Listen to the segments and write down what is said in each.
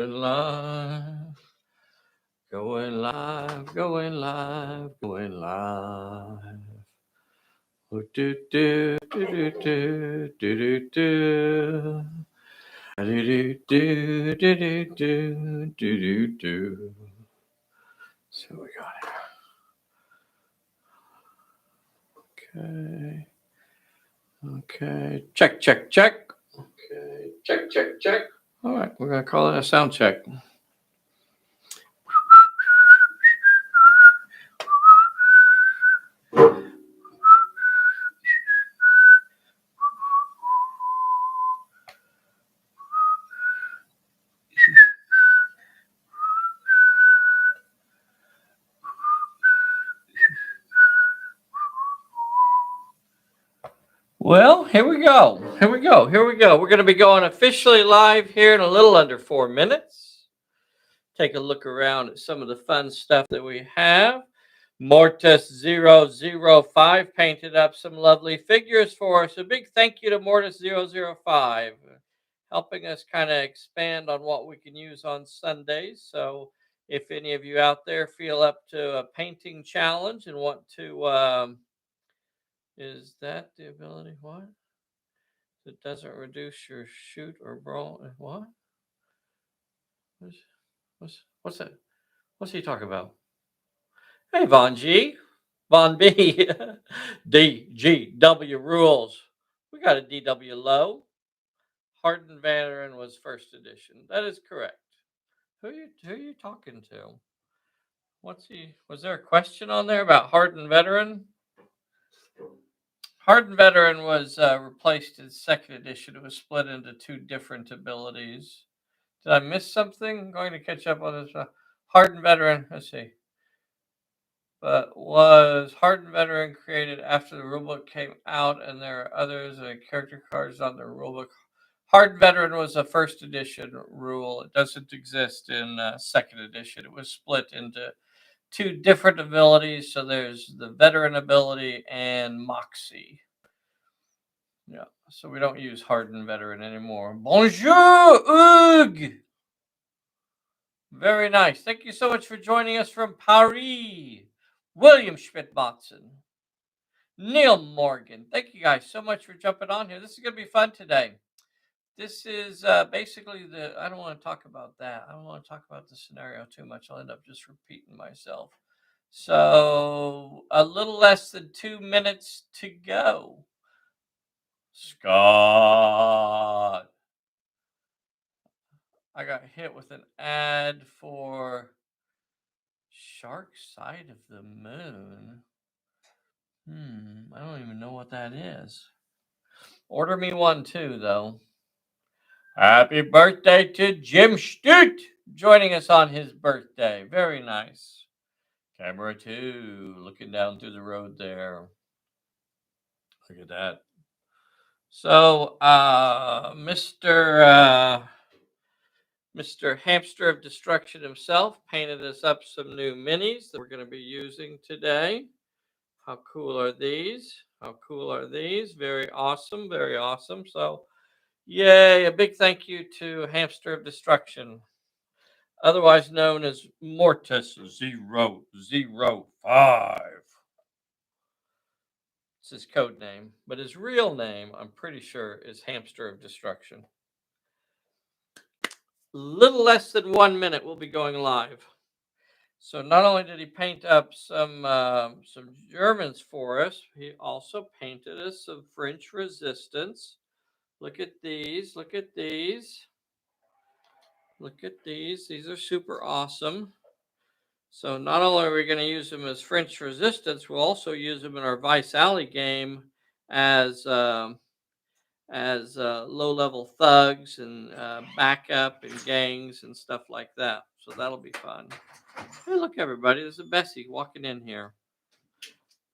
Live, going live, going live, going live. Do do do do do do do do do do do do do do. So we got it. Okay. Check, check, check. Okay. Check, check, check. All right, we're gonna call it a sound check. Well, here we go. Here we go. Here we go. We're going to be going officially live here in a little under 4 minutes. Take a look around at some of the fun stuff that we have. Mortis005 painted up some lovely figures for us. A big thank you to Mortis005, helping us kind of expand on what we can use on Sundays. So if any of you out there feel up to a painting challenge and want to... is that the ability? What? It doesn't reduce your shoot or brawl. What? What's that? What's he talking about? Hey, Von G. Von B. DGW rules. We got a DW low. Hardened Veteran was first edition. That is correct. Who are you talking to? What's he? Was there a question on there about Hardened Veteran? Hardened Veteran was replaced in second edition. It was split into two different abilities. Did I miss something? I'm going to catch up on this. Hardened Veteran, let's see. But was Hardened Veteran created after the rulebook came out, and there are others character cards on the rulebook? Hardened Veteran was a first edition rule. It doesn't exist in second edition. It was split into two different abilities. So there's the veteran ability and Moxie. Yeah, so we don't use Hardened Veteran anymore. Bonjour, Hugues. Very nice. Thank you so much for joining us from Paris. William Schmidt-Botson. Neil Morgan. Thank you guys so much for jumping on here. This is going to be fun today. This is basically I don't want to talk about that. I don't want to talk about the scenario too much. I'll end up just repeating myself. So a little less than 2 minutes to go. Scott. I got hit with an ad for Shark Side of the Moon. I don't even know what that is. Order me one too, though. Happy birthday to Jim Stute, joining us on his birthday. Very nice. Camera 2, looking down through the road there. Look at that. So, Mr. Hamster of Destruction himself painted us up some new minis that we're going to be using today. How cool are these? How cool are these? Very awesome, very awesome. So, yay, a big thank you to Hamster of Destruction, otherwise known as Mortis005. It's his code name, but his real name, I'm pretty sure, is Hamster of Destruction. Little less than 1 minute, we'll be going live. So not only did he paint up some Germans for us, he also painted us some French resistance. Look at these. Look at these. Look at these. These are super awesome. So not only are we going to use them as French resistance, we'll also use them in our Vice Alley game as low-level thugs and backup and gangs and stuff like that. So that'll be fun. Hey, look, everybody. There's a Bessy walking in here.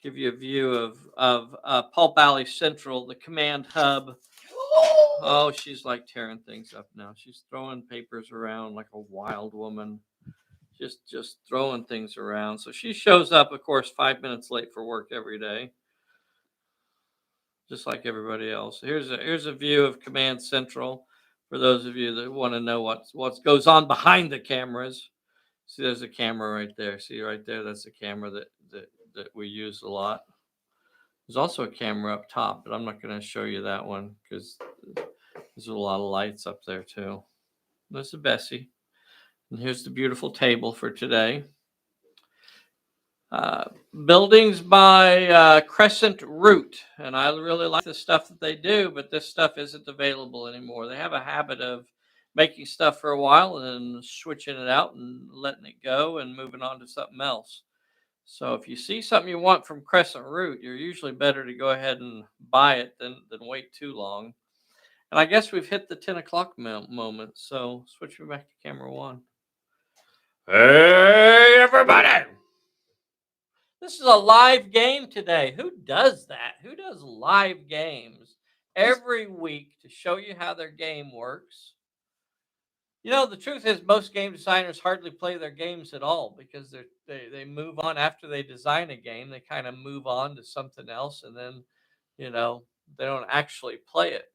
Give you a view of Pulp Alley Central, the command hub. Oh, she's like tearing things up now. She's throwing papers around like a wild woman. Just throwing things around. So she shows up, of course, 5 minutes late for work every day, just like everybody else. Here's a view of Command Central. For those of you that want to know what goes on behind the cameras, see, there's a camera right there. See right there, that's a camera that we use a lot. There's also a camera up top, but I'm not going to show you that one because there's a lot of lights up there too. This is Bessy, and here's the beautiful table for today. Uh, Buildings by Crescent Root, and I really like the stuff that they do, but this stuff isn't available anymore. They have a habit of making stuff for a while and then switching it out and letting it go and moving on to something else. So if you see something you want from Crescent Root, you're usually better to go ahead and buy it than wait too long. And I guess we've hit the 10 o'clock moment, so switch me back to camera one. Hey, everybody! This is a live game today. Who does that? Who does live games every week to show you how their game works? You know, the truth is most game designers hardly play their games at all because they move on after they design a game. They kind of move on to something else, and then, you know, they don't actually play it.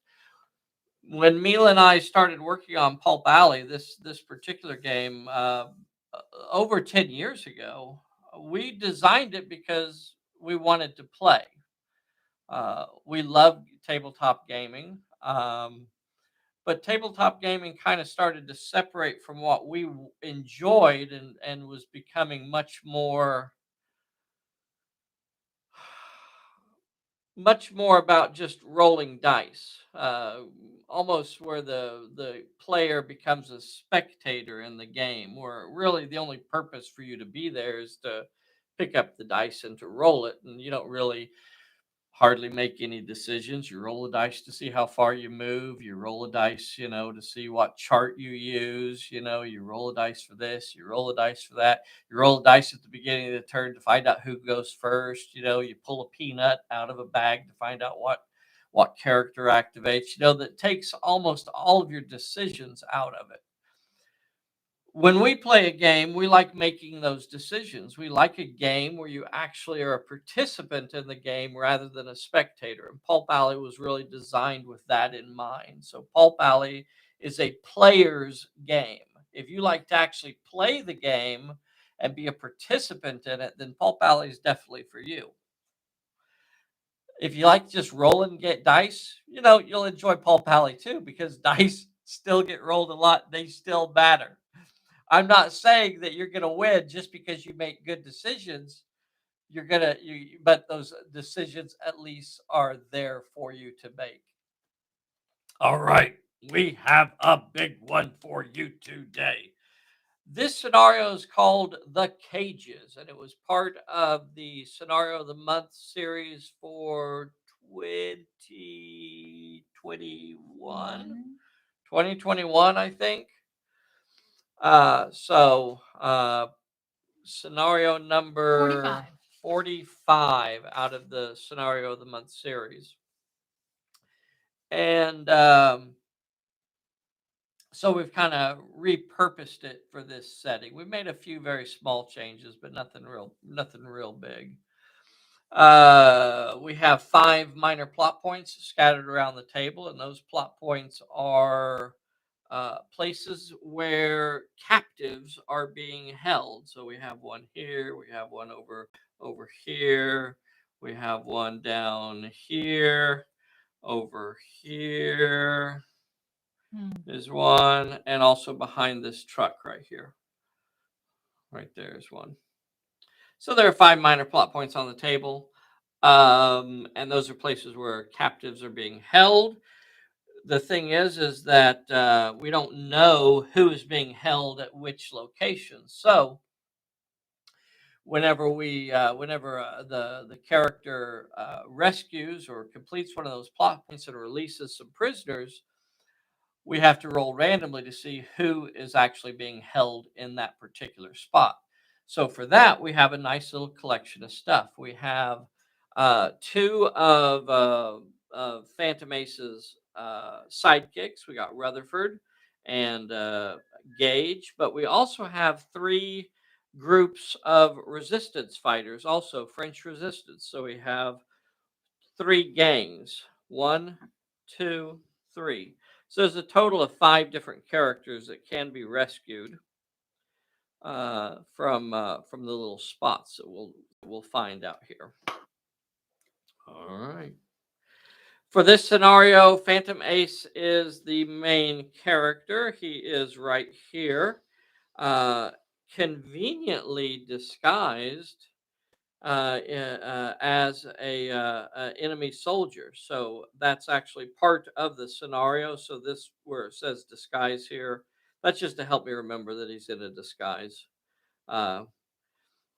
When Mila and I started working on Pulp Alley, this particular game, over 10 years ago, we designed it because we wanted to play. We love tabletop gaming, but tabletop gaming kind of started to separate from what we enjoyed and was becoming much more about just rolling dice, almost where the player becomes a spectator in the game, where really the only purpose for you to be there is to pick up the dice and to roll it, and you don't really hardly make any decisions. You roll a dice to see how far you move. You roll a dice, to see what chart you use. You roll a dice for this. You roll a dice for that. You roll a dice at the beginning of the turn to find out who goes first. You pull a peanut out of a bag to find out what character activates. That takes almost all of your decisions out of it. When we play a game, we like making those decisions. We like a game where you actually are a participant in the game rather than a spectator. And Pulp Alley was really designed with that in mind. So Pulp Alley is a player's game. If you like to actually play the game and be a participant in it, then Pulp Alley is definitely for you. If you like to just roll and get dice, you'll enjoy Pulp Alley too, because dice still get rolled a lot. They still matter. I'm not saying that you're going to win just because you make good decisions. But those decisions at least are there for you to make. All right, we have a big one for you today. This scenario is called The Cages, and it was part of the Scenario of the Month series for 2021, I think. Scenario number 45 out of the Scenario of the Month series. And so we've kind of repurposed it for this setting. We made a few very small changes, but nothing real big. We have 5 minor plot points scattered around the table, and those plot points are places where captives are being held. So we have one here, we have one over here, we have one down here, over here is one, and also behind this truck right here. Right there is one. So there are 5 minor plot points on the table, and those are places where captives are being held. The thing is that we don't know who is being held at which location. So whenever the character rescues or completes one of those plot points and releases some prisoners, we have to roll randomly to see who is actually being held in that particular spot. So for that, we have a nice little collection of stuff. We have 2 of Phantom Ace's sidekicks. We got Rutherford and Gage, but we also have 3 groups of resistance fighters, also French resistance. So we have 3 gangs. 1, 2, 3. So there's a total of 5 different characters that can be rescued from the little spots that we'll find out here. All right. For this scenario, Phantom Ace is the main character. He is right here, uh, conveniently disguised as a enemy soldier. So that's actually part of the scenario. So this where it says disguise here, that's just to help me remember that he's in a disguise. Uh,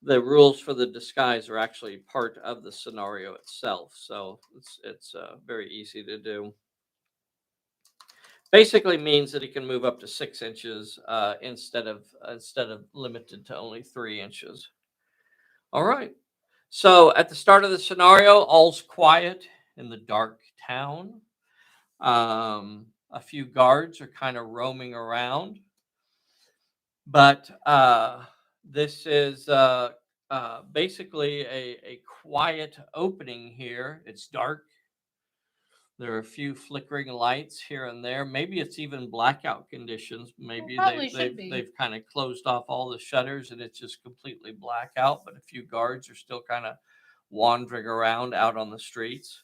the rules for the disguise are actually part of the scenario itself, so it's very easy to do. Basically means that he can move up to 6 inches instead of limited to only 3 inches. All right. So at the start of the scenario, all's quiet in the dark town. A few guards are kind of roaming around, but this is basically a quiet opening here. It's dark. There are a few flickering lights here and there. Maybe it's even blackout conditions. Maybe Probably should be. they've kind of closed off all the shutters and it's just completely blackout. But a few guards are still kind of wandering around out on the streets.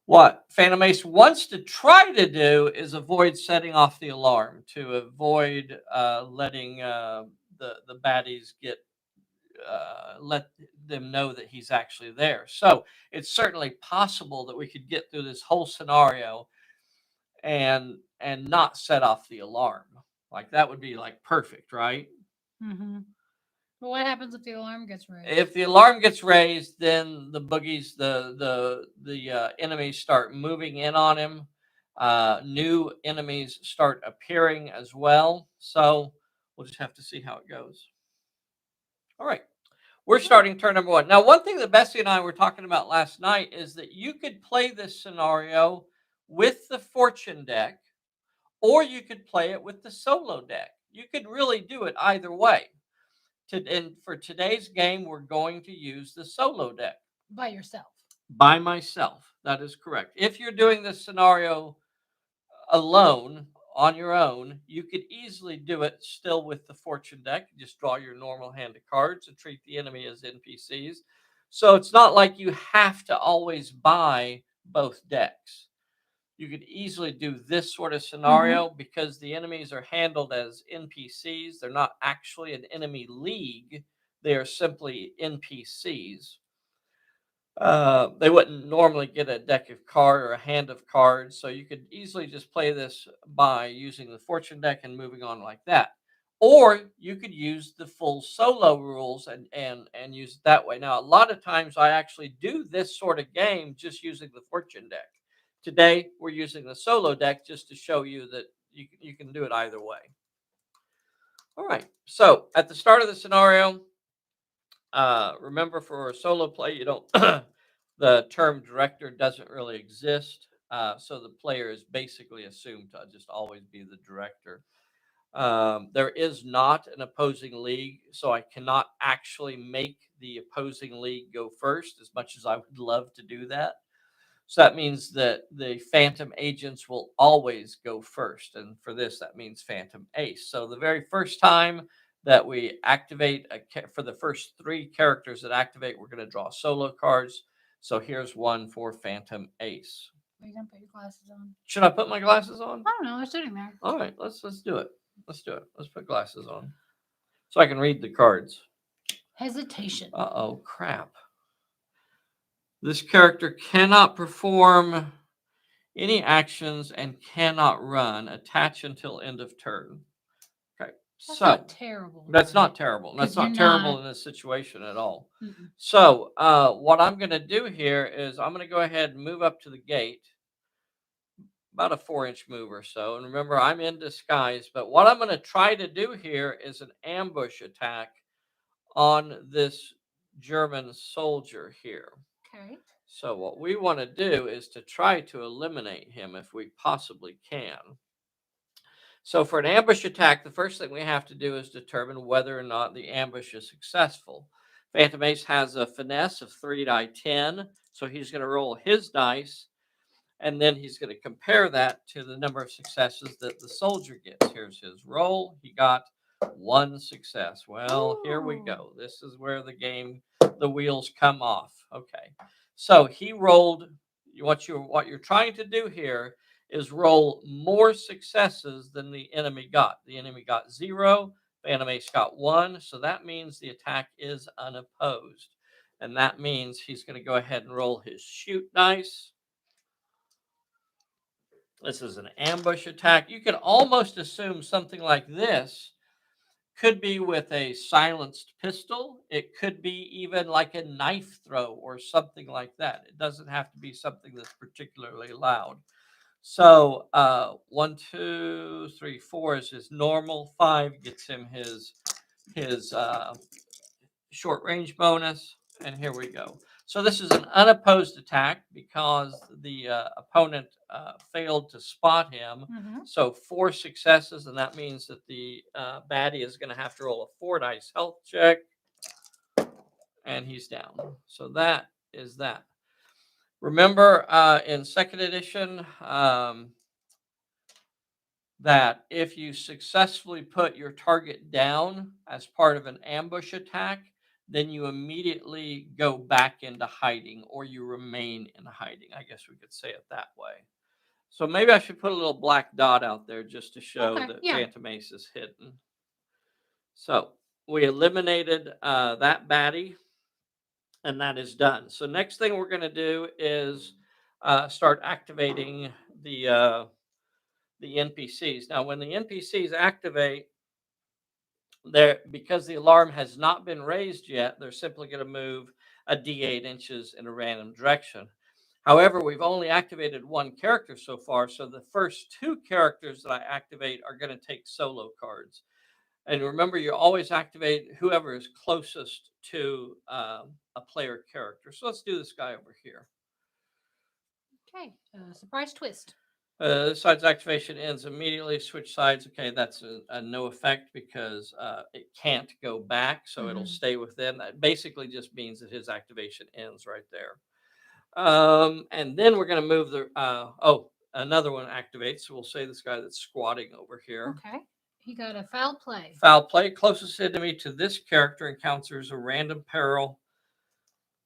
What Phantom Ace wants to try to do is avoid setting off the alarm to avoid letting the baddies let them know that he's actually there. So it's certainly possible that we could get through this whole scenario and not set off the alarm. Like that would be like perfect, right? Mm-hmm. But what happens if the alarm gets raised? If the alarm gets raised, then the boogies, the enemies start moving in on him. New enemies start appearing as well. So we'll just have to see how it goes. All right. We're starting turn number 1. Now, one thing that Bessy and I were talking about last night is that you could play this scenario with the fortune deck, or you could play it with the solo deck. You could really do it either way. And for today's game, we're going to use the solo deck. By yourself. By myself. That is correct. If you're doing this scenario alone, on your own, you could easily do it still with the fortune deck. You just draw your normal hand of cards and treat the enemy as NPCs. So it's not like you have to always buy both decks. You could easily do this sort of scenario because the enemies are handled as NPCs. They're not actually an enemy league. They are simply NPCs. They wouldn't normally get a deck of cards or a hand of cards, so you could easily just play this by using the fortune deck and moving on like that. Or you could use the full solo rules and use it that way. Now, a lot of times I actually do this sort of game just using the fortune deck. Today, we're using the solo deck just to show you that you can do it either way. All right, so at the start of the scenario, remember for a solo play, you don't the term director doesn't really exist. So the player is basically assumed to just always be the director. There is not an opposing league, so I cannot actually make the opposing league go first as much as I would love to do that. So that means that the Phantom agents will always go first. And for this, that means Phantom Ace. So the very first time that we activate for the first 3 characters that activate, we're going to draw solo cards. So here's one for Phantom Ace. Are you going to put your glasses on? Should I put my glasses on? I don't know. They're sitting there. All right, let's do it. Let's do it. Let's put glasses on so I can read the cards. Hesitation. Uh-oh, crap. This character cannot perform any actions and cannot run. Attach until end of turn. Okay, That's so not terrible. that's right? not terrible. That's 'Cause not you're terrible not- in this situation at all. Mm-mm. So what I'm going to do here is I'm going to go ahead and move up to the gate, about a 4-inch move or so. And remember, I'm in disguise. But what I'm going to try to do here is an ambush attack on this German soldier here. Okay. So what we want to do is to try to eliminate him if we possibly can. So for an ambush attack, the first thing we have to do is determine whether or not the ambush is successful. Phantom Ace has a finesse of 3 die 10, so he's going to roll his dice. And then he's going to compare that to the number of successes that the soldier gets. Here's his roll. He got 1 success. Well, here we go. This is where the wheels come off. Okay. So he rolled. What you're trying to do here is roll more successes than the enemy got. The enemy got 0. Phantom Ace got 1. So that means the attack is unopposed. And that means he's going to go ahead and roll his shoot dice. This is an ambush attack. You can almost assume something like this could be with a silenced pistol. It could be even like a knife throw or something like that. It doesn't have to be something that's particularly loud. So 1, 2, 3, 4 is his normal. 5 gets him his short range bonus. And here we go. So this is an unopposed attack because the opponent failed to spot him. So 4 successes, and that means that the baddie is going to have to roll a 4 dice health check, and he's down. So that is that. Remember in 2nd edition that if you successfully put your target down as part of an ambush attack, then you immediately go back into hiding, or you remain in hiding. I guess we could say it that way. So maybe I should put a little black dot out there just to show that Phantom Ace is hidden. So we eliminated that baddie, and that is done. So next thing we're going to do is start activating the NPCs. Now, when the NPCs activate, because the alarm has not been raised yet, they're simply going to move a D8 inches in a random direction. However, we've only activated 1 character so far, so the first 2 characters that I activate are going to take solo cards. And remember, you always activate whoever is closest to a player character. So let's do this guy over here. Okay, surprise twist. This side's activation ends immediately. Switch sides. Okay, that's a no effect because it can't go back, so it'll stay within. That basically just means that his activation ends right there. And then we're going to move the. Another one activates. So we'll say this guy that's squatting over here. Okay, he got a foul play. Foul play. Closest enemy to this character encounters a random peril.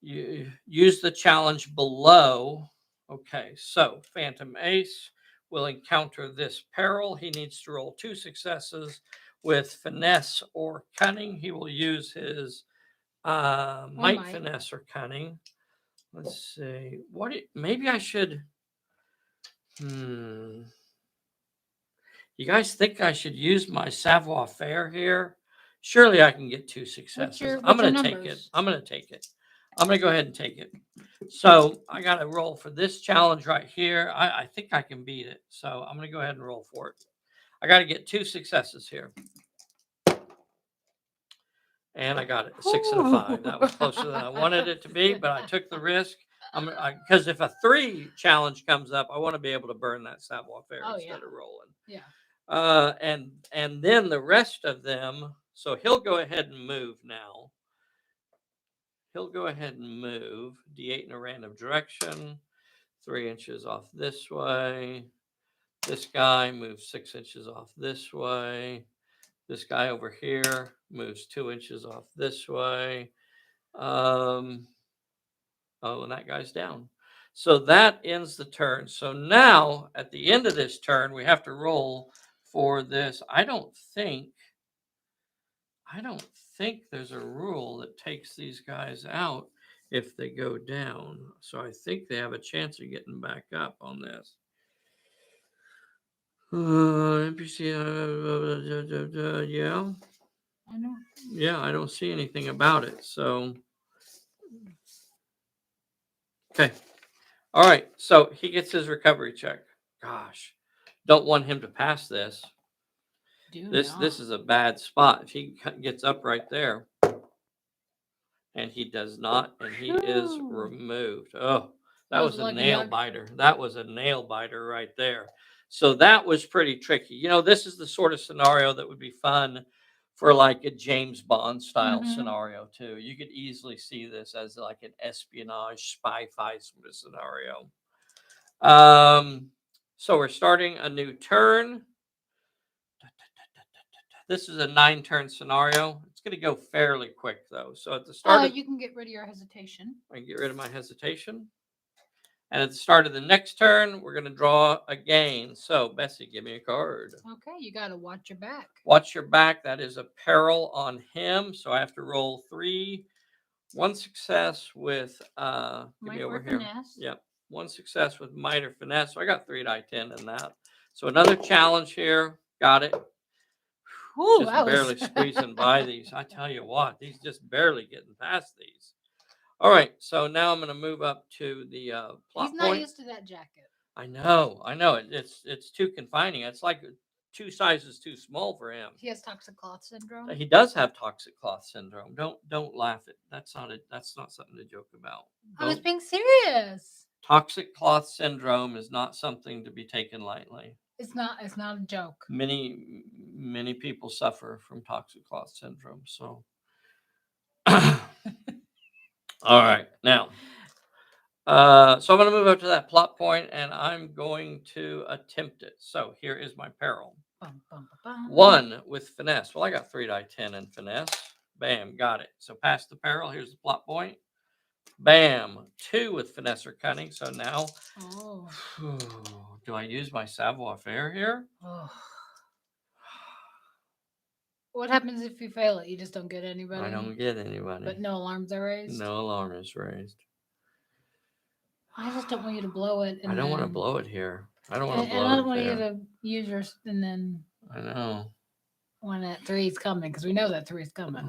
You use the challenge below. Okay, so Phantom Ace will encounter this peril. He needs to roll 2 successes with finesse or cunning. He will use his might, finesse, or cunning. Let's see. Maybe I should. You guys think I should use my savoir faire here? Surely I can get 2 successes. I'm going to take it. I'm going to take it. I'm going to go ahead and take it. So I got to roll for this challenge right here. I think I can beat it. So I'm going to go ahead and roll for it. I got to get 2 successes here. And I got it, 6 and a 5. That was closer than I wanted it to be, but I took the risk. Because if a 3 challenge comes up, I want to be able to burn that savoir faire instead of rolling. Yeah. And then the rest of them. So he'll go ahead and move now. He'll go ahead and move D8 in a random direction, 3 inches off this way. This guy moves 6 inches off this way. This guy over here moves 2 inches off this way. And that guy's down. So that ends the turn. So now at the end of this turn, we have to roll for this. I don't think there's a rule that takes these guys out if they go down. So I think they have a chance of getting back up on this. NPC, yeah. I know. Yeah, I don't see anything about it. So, okay. All right. So he gets his recovery check. Gosh, don't want him to pass this. This is a bad spot. If he gets up right there, and he does not, and he is removed. Oh, that was a nail biter. That was a nail biter right there. So that was pretty tricky. You know, this is the sort of scenario that would be fun for like a James Bond style scenario too. You could easily see this as like an espionage spy fight sort of scenario. So we're starting a new turn. This is a 9-turn scenario. It's going to go fairly quick, though. So at the start of... You can get rid of your hesitation. I can get rid of my hesitation. And at the start of the next turn, we're going to draw again. So, Bessy, give me a card. Okay, you got to watch your back. Watch your back. That is a peril on him. So I have to roll 3. 1 success with, give me over here. Finesse. Yep. 1 success with might or finesse. So I got 3 die 10 in that. So another challenge here. Got it. Ooh, Just barely squeezing by these. I tell you what, these just barely getting past these. All right, so now I'm going to move up to the plot He's not point. used to that jacket. I know. It's too confining. It's like 2 sizes too small for him. He has toxic cloth syndrome. He does have toxic cloth syndrome. Don't laugh at. That's not something to joke about. I was being serious. Toxic cloth syndrome is not something to be taken lightly. It's not a joke. Many people suffer from toxic cloth syndrome. So, all right, now, so I'm going to move up to that plot point, and I'm going to attempt it. So here is my peril. 1 with finesse. Well, I got 3 die 10 in finesse. Bam, got it. So past the peril. Here's the plot point. Bam, 2 with finesse or cunning. So now, do I use my savoir-faire here? What happens if you fail it? You just don't get anybody? I don't get anybody. But no alarms are raised? No alarm is raised. I just don't want you to blow it. I don't want to blow it here. I don't want to blow it. And I don't want you to use yours and then... I know. When that 3 is coming, because we know that 3 is coming.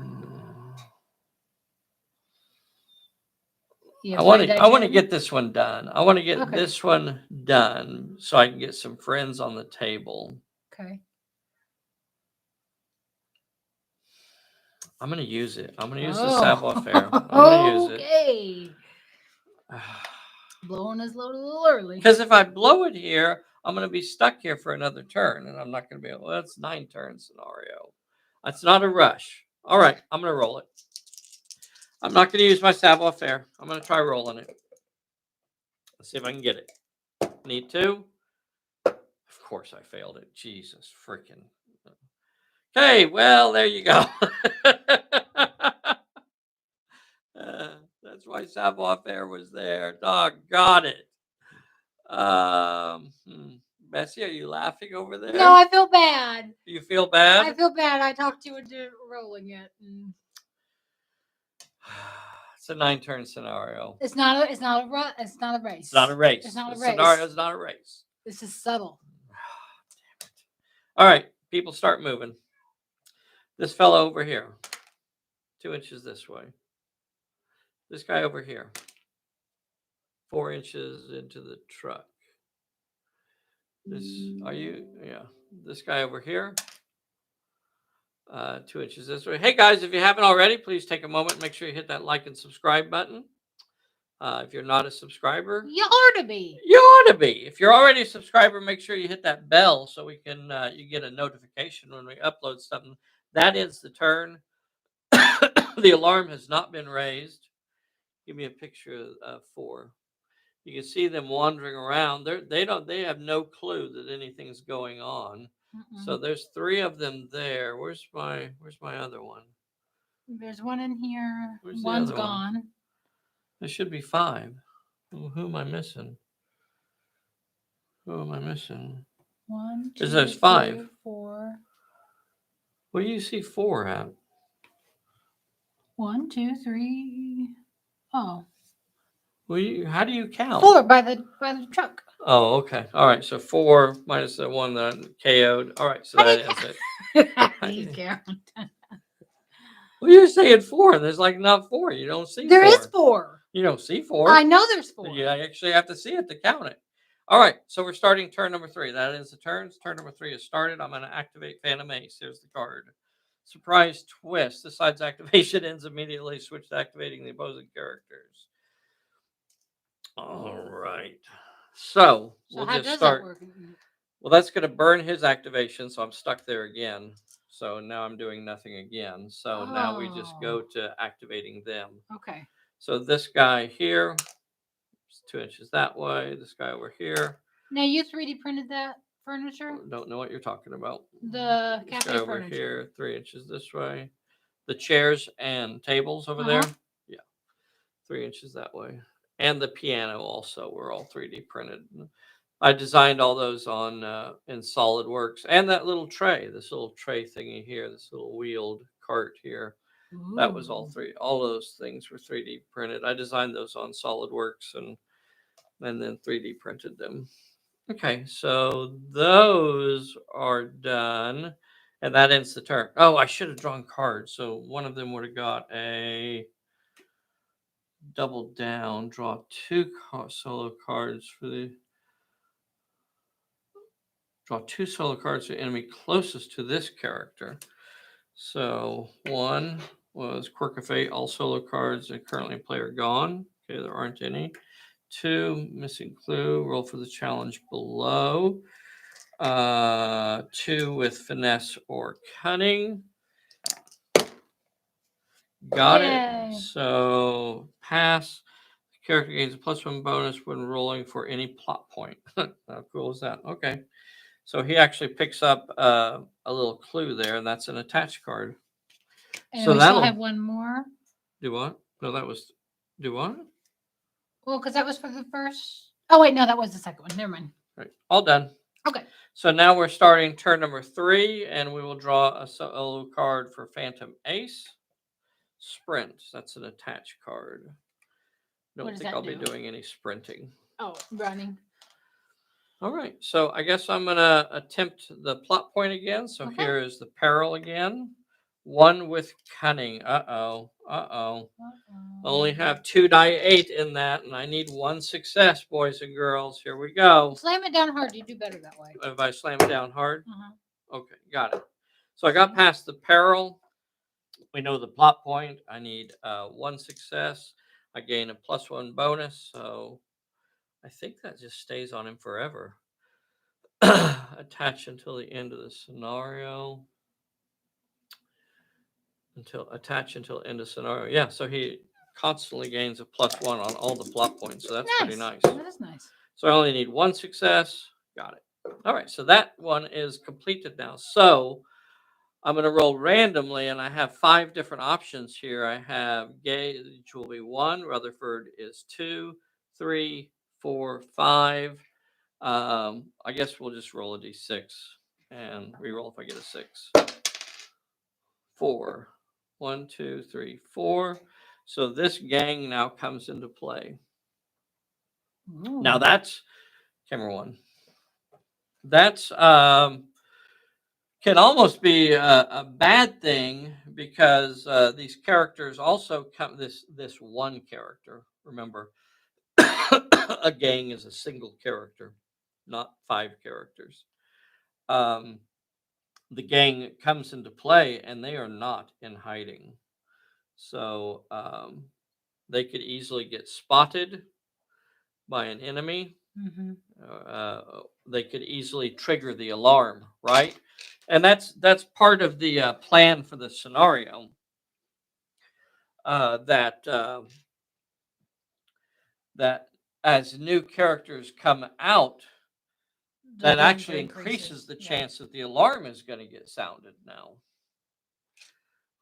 I want to get this one done. I want to get this one done so I can get some friends on the table. Okay. I'm going to use it. I'm going to use the savoir-faire. I'm going to use it. Okay. Blowing his load a little early. Because if I blow it here, I'm going to be stuck here for another turn, and I'm not going to be able... Well, that's 9-turn scenario. That's not a rush. All right, I'm going to roll it. I'm not going to use my savoir-faire. I'm going to try rolling it. Let's see if I can get it. Need to? Of course I failed it. Jesus freaking... Okay, well, there you go. That's why savoir-faire was there. Doggone it. Bessy, are you laughing over there? No, I feel bad. You feel bad? I feel bad. I talked you into rolling it. It's a 9-turn scenario. It's not a race. It's not a race. It's not a the race. Scenario is not a race. This is subtle. Damn it. All right, people start moving. This fellow over here, 2 inches this way. This guy over here, 4 inches into the truck. This This guy over here, 2 inches this way. Hey guys, if you haven't already, please take a moment and make sure you hit that like and subscribe button. If you're not a subscriber, you ought to be. You ought to be. If you're already a subscriber, make sure you hit that bell so we can you get a notification when we upload something. That ends the turn. The alarm has not been raised. Give me a picture of 4. You can see them wandering around. They have no clue that anything's going on. So there's 3 of them there. Where's my other one? There's 1 in here. Where's One's the other gone. One? There should be 5. Who am I missing? Who am I missing? 1, 2, There's 5. 3, 4. Where do you see 4 at? 1, 2, 3. Oh. Well, how do you count? 4 by the truck. Oh, okay. All right. So 4 minus the 1 that I KO'd. All right. So that ends it. You count. Well, you're saying 4, and there's like not 4. You don't see 4. There is 4. You don't see 4. I know there's 4. You actually have to see it to count it. All right. So we're starting turn number 3. That is the turns. Turn number 3 is started. I'm going to activate Phantom Ace. Here's the card. Surprise twist. This side's activation ends immediately. Switch to activating the opposing characters. All right. So we'll how just does start. That work? Well, that's going to burn his activation, so I'm stuck there again. So now I'm doing nothing again. So now we just go to activating them. Okay. So this guy here, 2 inches that way. This guy over here. Now you 3D printed that furniture? Don't know what you're talking about. The This guy cafe over furniture. here, 3 inches this way. The chairs and tables over there. Yeah. 3 inches that way. And the piano also were all 3D printed. I designed all those on in SolidWorks, and that little tray, this little tray thingy here, this little wheeled cart here. That was all all those things were 3D printed. I designed those on SolidWorks and then 3D printed them. Okay, so those are done, and that ends the turn. Oh, I should have drawn cards. So one of them would have got a double down. Draw 2 solo cards for the. Draw 2 solo cards for the enemy closest to this character. So one was Quirk of Fate. All solo cards that currently in play are gone. Okay, there aren't any. 2, missing clue. Roll for the challenge below. 2 with finesse or cunning. Got it. So pass. The character gains a +1 bonus when rolling for any plot point. How cool is that? Okay. So he actually picks up a little clue there, and that's an attached card. And so we that'll still have one more. Do what? No, that was do what? Well, because that was for the first. Oh wait, no, that was the second one. Never mind. Right. All done. Okay. So now we're starting turn number 3, and we will draw a solo card for Phantom Ace. Sprint. That's an attached card. Don't think I'll be doing any sprinting. Oh, running. All right. So I guess I'm going to attempt the plot point again. So here is the peril again. 1 with cunning. Uh-oh. Only have 2 die 8 in that, and I need 1 success, boys and girls. Here we go. Slam it down hard. You do better that way. If I slam it down hard? Okay, got it. So I got past the peril. We know the plot point. I need 1 success. I gain a +1 bonus, so I think that just stays on him forever. Attach until the end of the scenario. Attach until end of scenario. Yeah, so he constantly gains a +1 on all the plot points. So that's pretty nice. That is nice. So I only need 1 success. Got it. All right, so that one is completed now. So I'm going to roll randomly, and I have 5 different options here. I have Gage will be 1, Rutherford is 2, 3, 4, 5. I guess we'll just roll a d6 and re-roll if I get a 6. 4. 1, 2, 3, 4. So this gang now comes into play. Now that's camera 1. That's can almost be a bad thing because these characters also come. This one character. Remember, a gang is a single character, not 5 characters. The gang comes into play, and they are not in hiding, so they could easily get spotted by an enemy. They could easily trigger the alarm, right? And that's part of the plan for the scenario. That as new characters come out, that actually increases the chance that the alarm is going to get sounded now.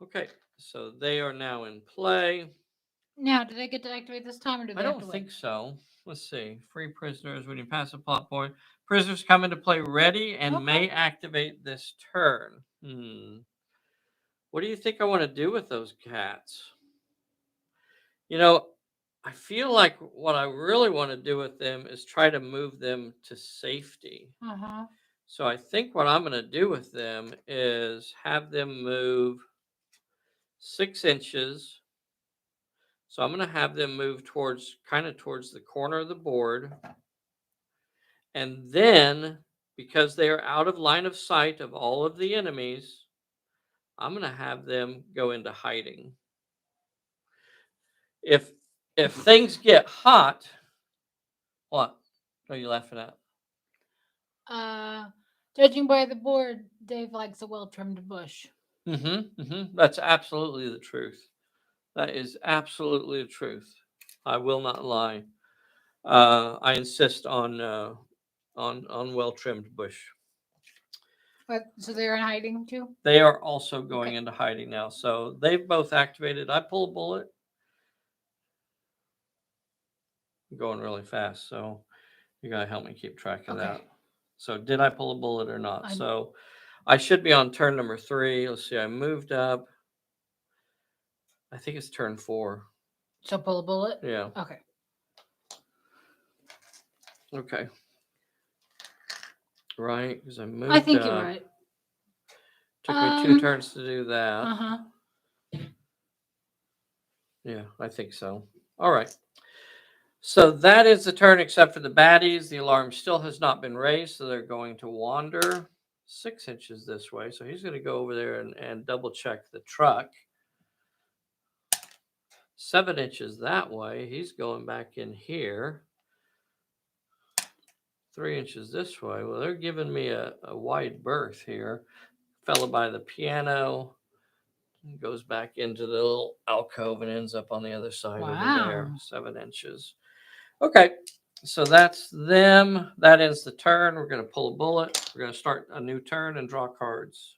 Okay, so they are now in play. Now, do they get to activate this time, or do they? I don't think so. Let's see. Free prisoners when you pass a plot point. Prisoners come into play ready and may activate this turn. What do you think I want to do with those cats? You know, I feel like what I really want to do with them is try to move them to safety. So I think what I'm going to do with them is have them move 6 inches. So I'm going to have them move towards the corner of the board. And then, because they are out of line of sight of all of the enemies, I'm going to have them go into hiding. If things get hot, what are you laughing at? Judging by the board, Dave likes a well-trimmed bush. That's absolutely the truth. That is absolutely the truth. I will not lie. I insist on well trimmed bush. But so they're in hiding too. They are also going Okay. into hiding now. So they've both activated. I pull a bullet. I'm going really fast, so you gotta help me keep track of Okay. that. So did I pull a bullet or not? I- So I should be on turn number 3. Let's see. I moved up. I think it's turn 4. So pull a bullet. Yeah. Okay. Okay. Right, because I moved I think up. you're right. Took me 2 turns to do that. Uh-huh. Yeah, I think so. All right. So that is the turn except for the baddies. The alarm still has not been raised, so they're going to wander 6 inches this way. So he's going to go over there and double check the truck. 7 inches that way. He's going back in here. 3 inches this way. Well, they're giving me a wide berth here. Fella by the piano. Goes back into the little alcove and ends up on the other side over there. Wow. 7 inches. Okay, so that's them. That ends the turn. We're going to pull a bullet. We're going to start a new turn and draw cards.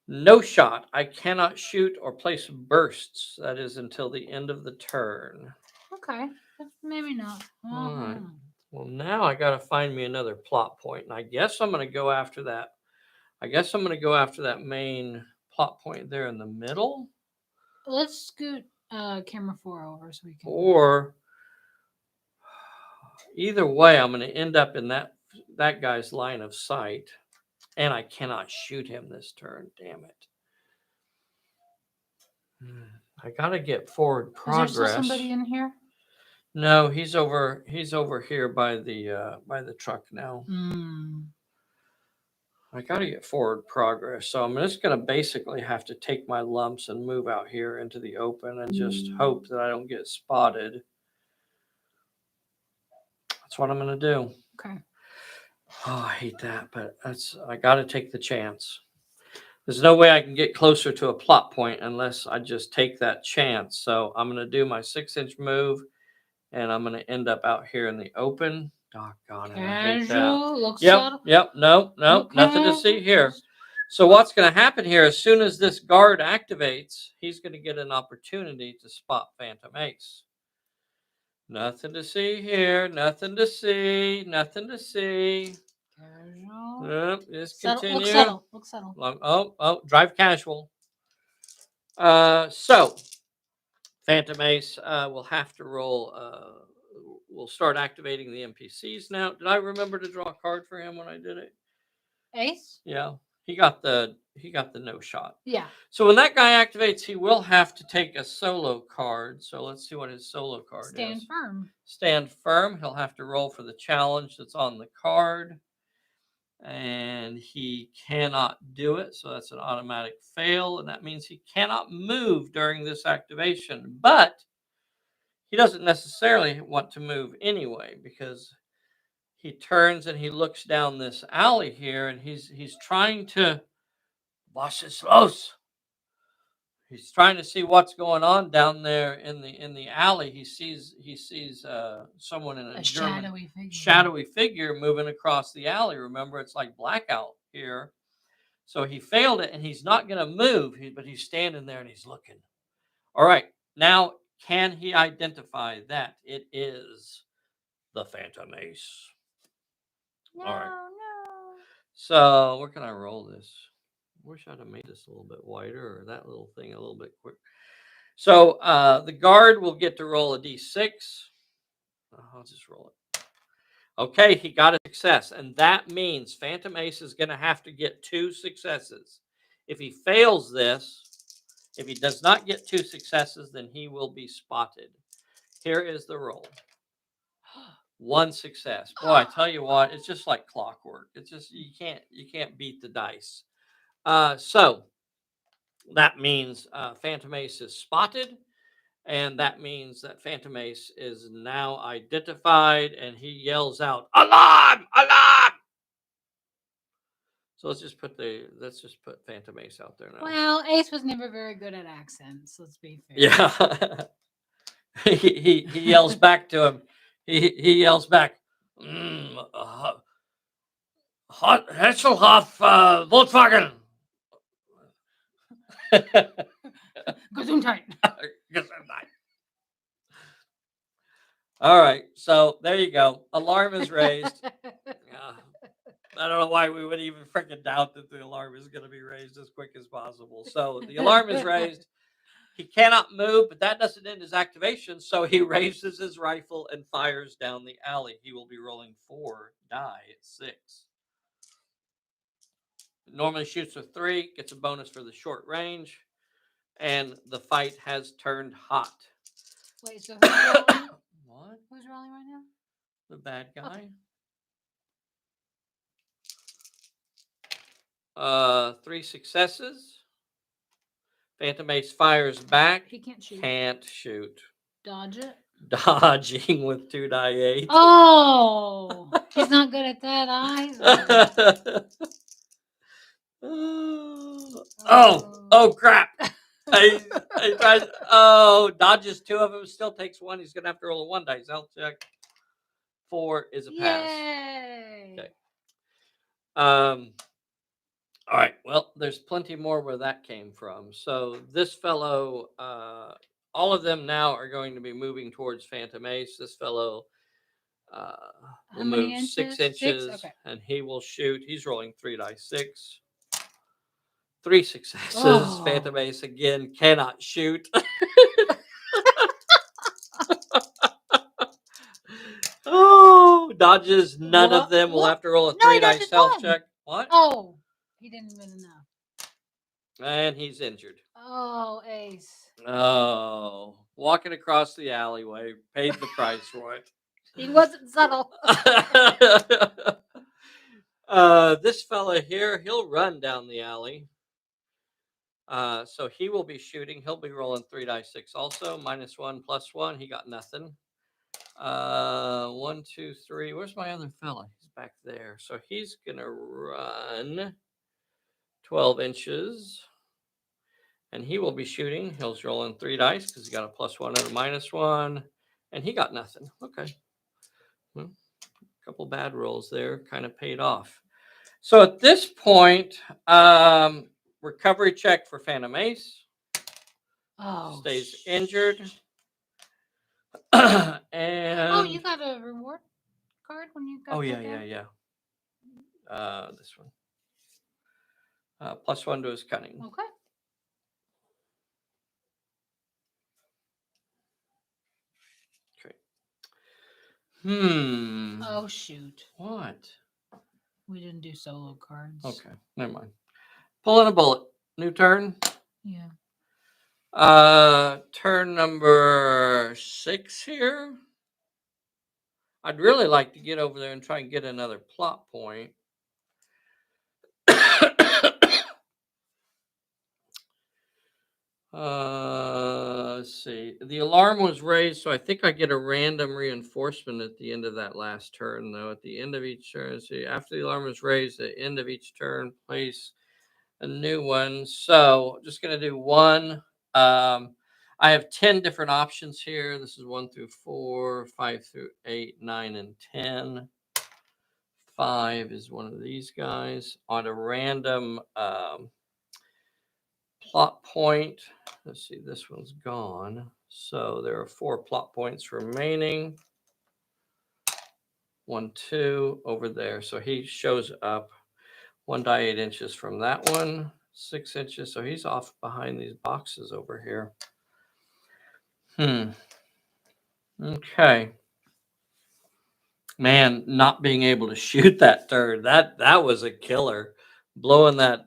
No shot. I cannot shoot or place bursts. That is until the end of the turn. Okay. Maybe not. All right. Well, now I got to find me another plot point, and I guess I'm going to go after that. I guess I'm going to go after that main plot point there in the middle. Let's scoot camera 4 over so we can. Or either way, I'm going to end up in that guy's line of sight, and I cannot shoot him this turn. Damn it! I got to get forward progress. Is there still somebody in here? No, he's over. He's over here by the truck now. I got to get forward progress, so I'm just going to basically have to take my lumps and move out here into the open and just hope that I don't get spotted. That's what I'm going to do. Okay. Oh, I hate that, but I got to take the chance. There's no way I can get closer to a plot point unless I just take that chance. So I'm going to do my 6-inch move, and I'm going to end up out here in the open. Doggone it, I hate that. Looks Yep. No, okay. Nothing to see here. So what's going to happen here, as soon as this guard activates, he's going to get an opportunity to spot Phantom Ace. Nothing to see here. Nothing to see. Nothing to see. Casual. Just Settle, continue. Look settle. Oh, drive casual. So Phantom Ace will have to roll. We'll start activating the NPCs now. Did I remember to draw a card for him when I did it? Ace? Yeah. He got the no shot. Yeah. So when that guy activates, he will have to take a solo card. So let's see what his solo card is. Stand firm. Stand firm. He'll have to roll for the challenge that's on the card. And he cannot do it. So that's an automatic fail. And that means he cannot move during this activation. But he doesn't necessarily want to move anyway, because he turns and he looks down this alley here, and he's trying to Bosses los. He's trying to see what's going on down there in the alley. He sees someone in a German shadowy figure moving across the alley. Remember, it's like blackout here. So he failed it, and he's not going to move, but he's standing there and he's looking. All right, now can he identify that it is the Phantom Ace? No, All right. no. So where can I roll this? Wish I'd have made this a little bit wider, or that little thing a little bit quick. So the guard will get to roll a d6. I'll just roll it. Okay, he got a success, and that means Phantom Ace is going to have to get 2 successes. If he fails this, if he does not get 2 successes, then he will be spotted. Here is the roll. 1 success. Boy, I tell you what, it's just like clockwork. It's just you can't beat the dice. So that means Phantom Ace is spotted, and that means that Phantom Ace is now identified, and he yells out, "Alarm! Alarm!" So let's just put Phantom Ace out there now. Well, Ace was never very good at accents. Let's be fair. Yeah. he yells back to him. He yells back, Hot Hasselhoff Volkswagen. Gesundheit. All right, so there you go. Alarm is raised. I don't know why we would even freaking doubt that the alarm is going to be raised as quick as possible. So the alarm is raised. He cannot move, but that doesn't end his activation. So he raises his rifle and fires down the alley. He will be rolling 4 die at 6. Normally shoots with 3, gets a bonus for the short range, and the fight has turned hot. Wait, so who's rolling? What? Who's rolling right now? The bad guy. Okay. 3 successes. Phantom Ace fires back. He can't shoot. Can't shoot. Dodge it. Dodging with 2 die 8. Oh, he's not good at that either. Oh, crap. I tried. Oh, dodges 2 of them, still takes 1. He's going to have to roll a 1 dice. I'll check. 4 is a pass. Yay. Okay. All right. Well, there's plenty more where that came from. So this fellow, all of them now are going to be moving towards Phantom Ace. This fellow will move 6 inches, Okay. and he will shoot. He's rolling 3 dice 6. 3 successes. Oh. Phantom Ace again cannot shoot. Oh, dodges none of them. We'll have to roll a 3 dice health check. What? Oh, he didn't even enough. And he's injured. Oh, Ace. Oh, walking across the alleyway, paid the price for it. He wasn't subtle. This fella here, he'll run down the alley. So he will be shooting. He'll be rolling 3 dice 6 also. -1, +1. He got nothing. 1, 2, 3. Where's my other fella? He's back there. So he's gonna run 12 inches. And he will be shooting. He'll rolling 3 dice because he got a +1 and a -1. And he got nothing. Okay. Well, a couple bad rolls there kind of paid off. So at this point, recovery check for Phantom Ace. Oh, stays injured. And oh, you got a reward card when you got. Oh yeah. This one. +1 to his cunning. Okay. Oh shoot. What? We didn't do solo cards. Okay, never mind. Pulling a bullet. New turn. Yeah. Turn number 6 here. I'd really like to get over there and try and get another plot point. Let's see. The alarm was raised, so I think I get a random reinforcement at the end of that last turn, though. At the end of each turn, see, after the alarm was raised, at the end of each turn, place a new one. So just going to do 1. I have 10 different options here. This is 1 through 4, 5 through 8, 9, and 10. 5 is one of these guys. On a random plot point. Let's see, this one's gone. So there are 4 plot points remaining. 1, 2 over there. So he shows up 1 die 8 inches from that one. 6 inches. So he's off behind these boxes over here. Okay. Man, not being able to shoot that turd, that was a killer. Blowing that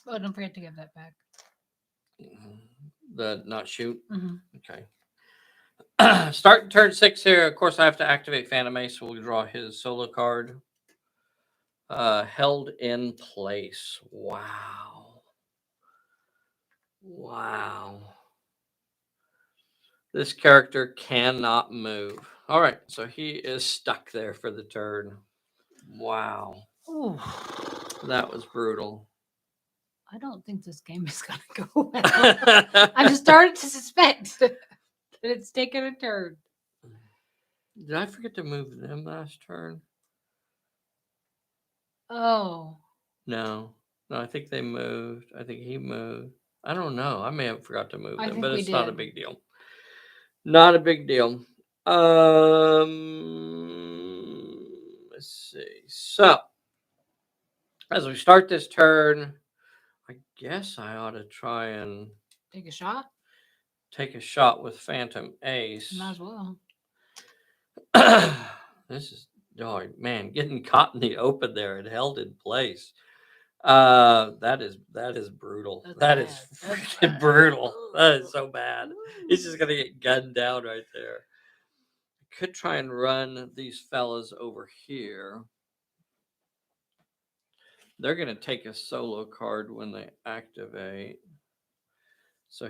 Oh, don't forget to give that back. The not shoot. Mm-hmm. Okay. Starting turn 6 here. Of course, I have to activate Phantom Ace. We'll draw his solo card. Held in place. Wow. This character cannot move. All right, so he is stuck there for the turn. Wow. Ooh. That was brutal. I don't think this game is going to go well. I just started to suspect. But it's taking a turn. Did I forget to move them last turn? Oh. No. No, I think they moved. I think he moved. I don't know. I may have forgot to move I them, think but we it's not a did. big deal. Not a big deal. Let's see. So, as we start this turn, I guess I ought to try and Take a shot. take a shot with Phantom Ace. Might as well. This is, oh man, getting caught in the open there and held in place. That is brutal. That's That is bad. That's freaking bad. brutal. That is so bad. He's just gonna get gunned down right there. Could try and run these fellas over here. They're gonna take a solo card when they activate. So,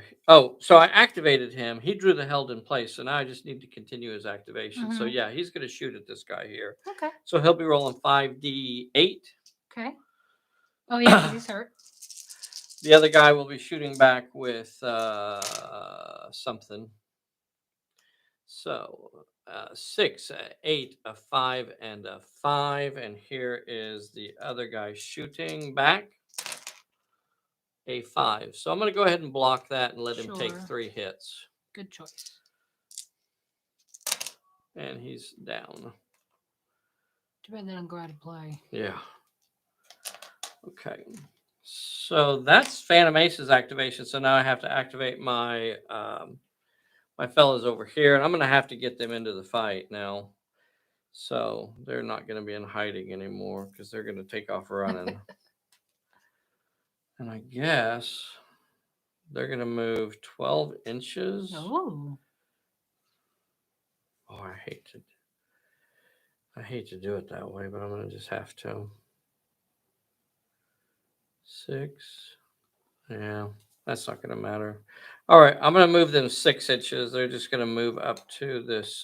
so I activated him. He drew the held in place. So now I just need to continue his activation. So Mhm. yeah, he's going to shoot at this guy here. Okay. So he'll be rolling 5d8. Okay. Oh yeah, because he's hurt. The other guy will be shooting back with something. So 6, 8, a 5, and a 5. And here is the other guy shooting back. A 5. So I'm going to go ahead and block that and let him take Sure. 3 hits. Good choice. And he's down. Too bad they don't go out of play. Yeah. Okay. So that's Phantom Ace's activation. So now I have to activate my my fellas over here, and I'm going to have to get them into the fight now. So they're not going to be in hiding anymore because they're going to take off running. And I guess they're going to move 12 inches. Oh. Oh, I hate to do it that way, but I'm going to just have to. 6. Yeah, that's not going to matter. All right, I'm going to move them 6 inches. They're just going to move up to this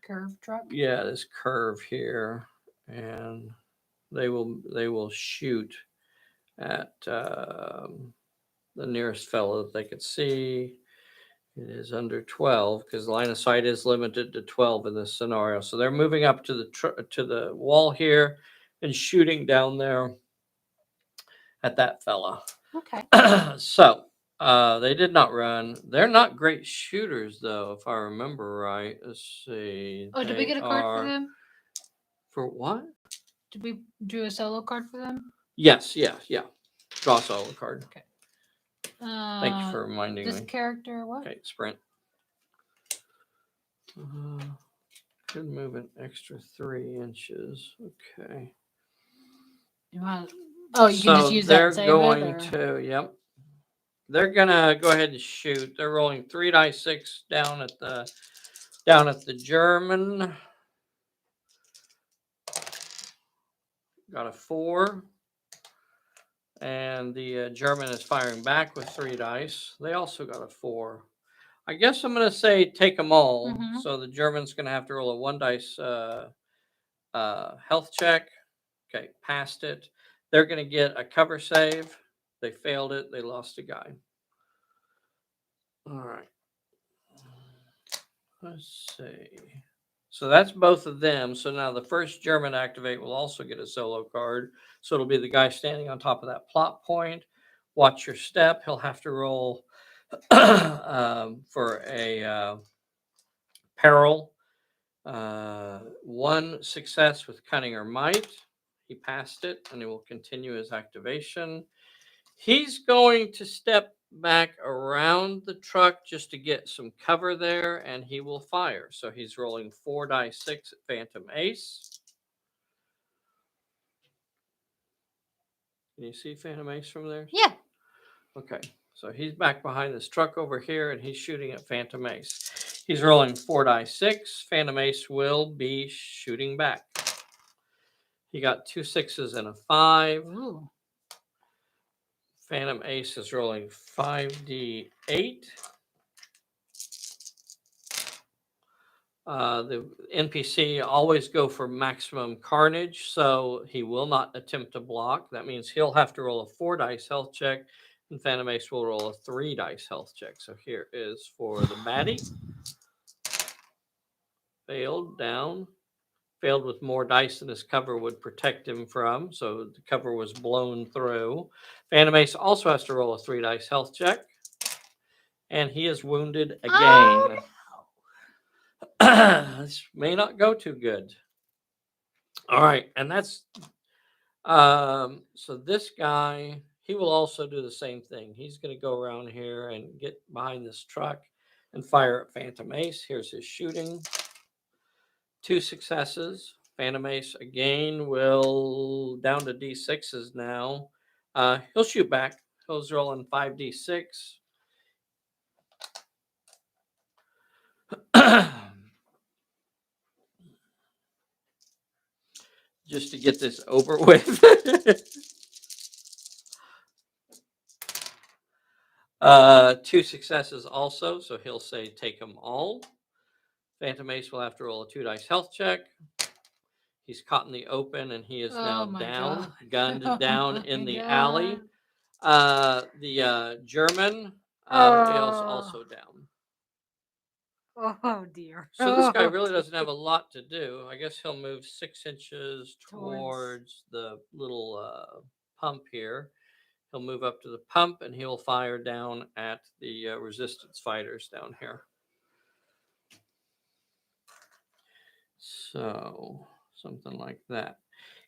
Curve truck. Yeah, this curve here, and they will shoot at the nearest fellow that they could see. It is under 12 because line of sight is limited to 12 in this scenario. So they're moving up to the wall here and shooting down there at that fella. Okay. So they did not run. They're not great shooters, though, if I remember right. Let's see. Oh, did we get a card for them? For what? Did we do a solo card for them? Yes, yeah. Draw a solo card. Okay. Thank you for reminding me. This character, what? Okay, sprint. Could move an extra 3 inches. Okay. You want? Oh, you can just use that. They're And save going it, to. Yep. They're gonna go ahead and shoot. They're rolling 3d6 down at the German. Got a 4. And the German is firing back with 3 dice. They also got a 4. I guess I'm going to say take them all. Mhm. So the German's going to have to roll a 1 dice health check. Okay, passed it. They're going to get a cover save. They failed it. They lost a guy. All right. Let's see. So that's both of them. So now the first German activate will also get a solo card. So it'll be the guy standing on top of that plot point. Watch your step. He'll have to roll for a peril. 1 success with cunning or might. He passed it, and he will continue his activation. He's going to step back around the truck just to get some cover there, and he will fire. So he's rolling 4d6 at Phantom Ace. Can you see Phantom Ace from there? Yeah. Okay, so he's back behind this truck over here, and he's shooting at Phantom Ace. He's rolling 4d6. Phantom Ace will be shooting back. He got 2 6s and a 5. Ooh. Phantom Ace is rolling 5d8. The NPC always go for maximum carnage, so he will not attempt to block. That means he'll have to roll a 4 dice health check And Phantom Ace will roll a 3 dice health check. So here is for the baddie. Failed, down. Failed with more dice than his cover would protect him from. So the cover was blown through. Phantom Ace also has to roll a 3 dice health check. And he is wounded again. Oh, This may not go too good. All right. And that's so this guy, he will also do the same thing. He's going to go around here and get behind this truck and fire at Phantom Ace. Here's his shooting. 2 successes. Phantom Ace again will down to D6s now. He'll shoot back. He'll roll in 5d6. Just to get this over with. 2 successes also, so he'll say take them all. Phantom Ace will have to roll a 2 dice health check. He's caught in the open and he is now down, gunned down in the alley. The German is also down. Oh dear. So this guy really doesn't have a lot to do. I guess he'll move 6 inches towards the little pump here. He'll move up to the pump and he'll fire down at the resistance fighters down here. So something like that.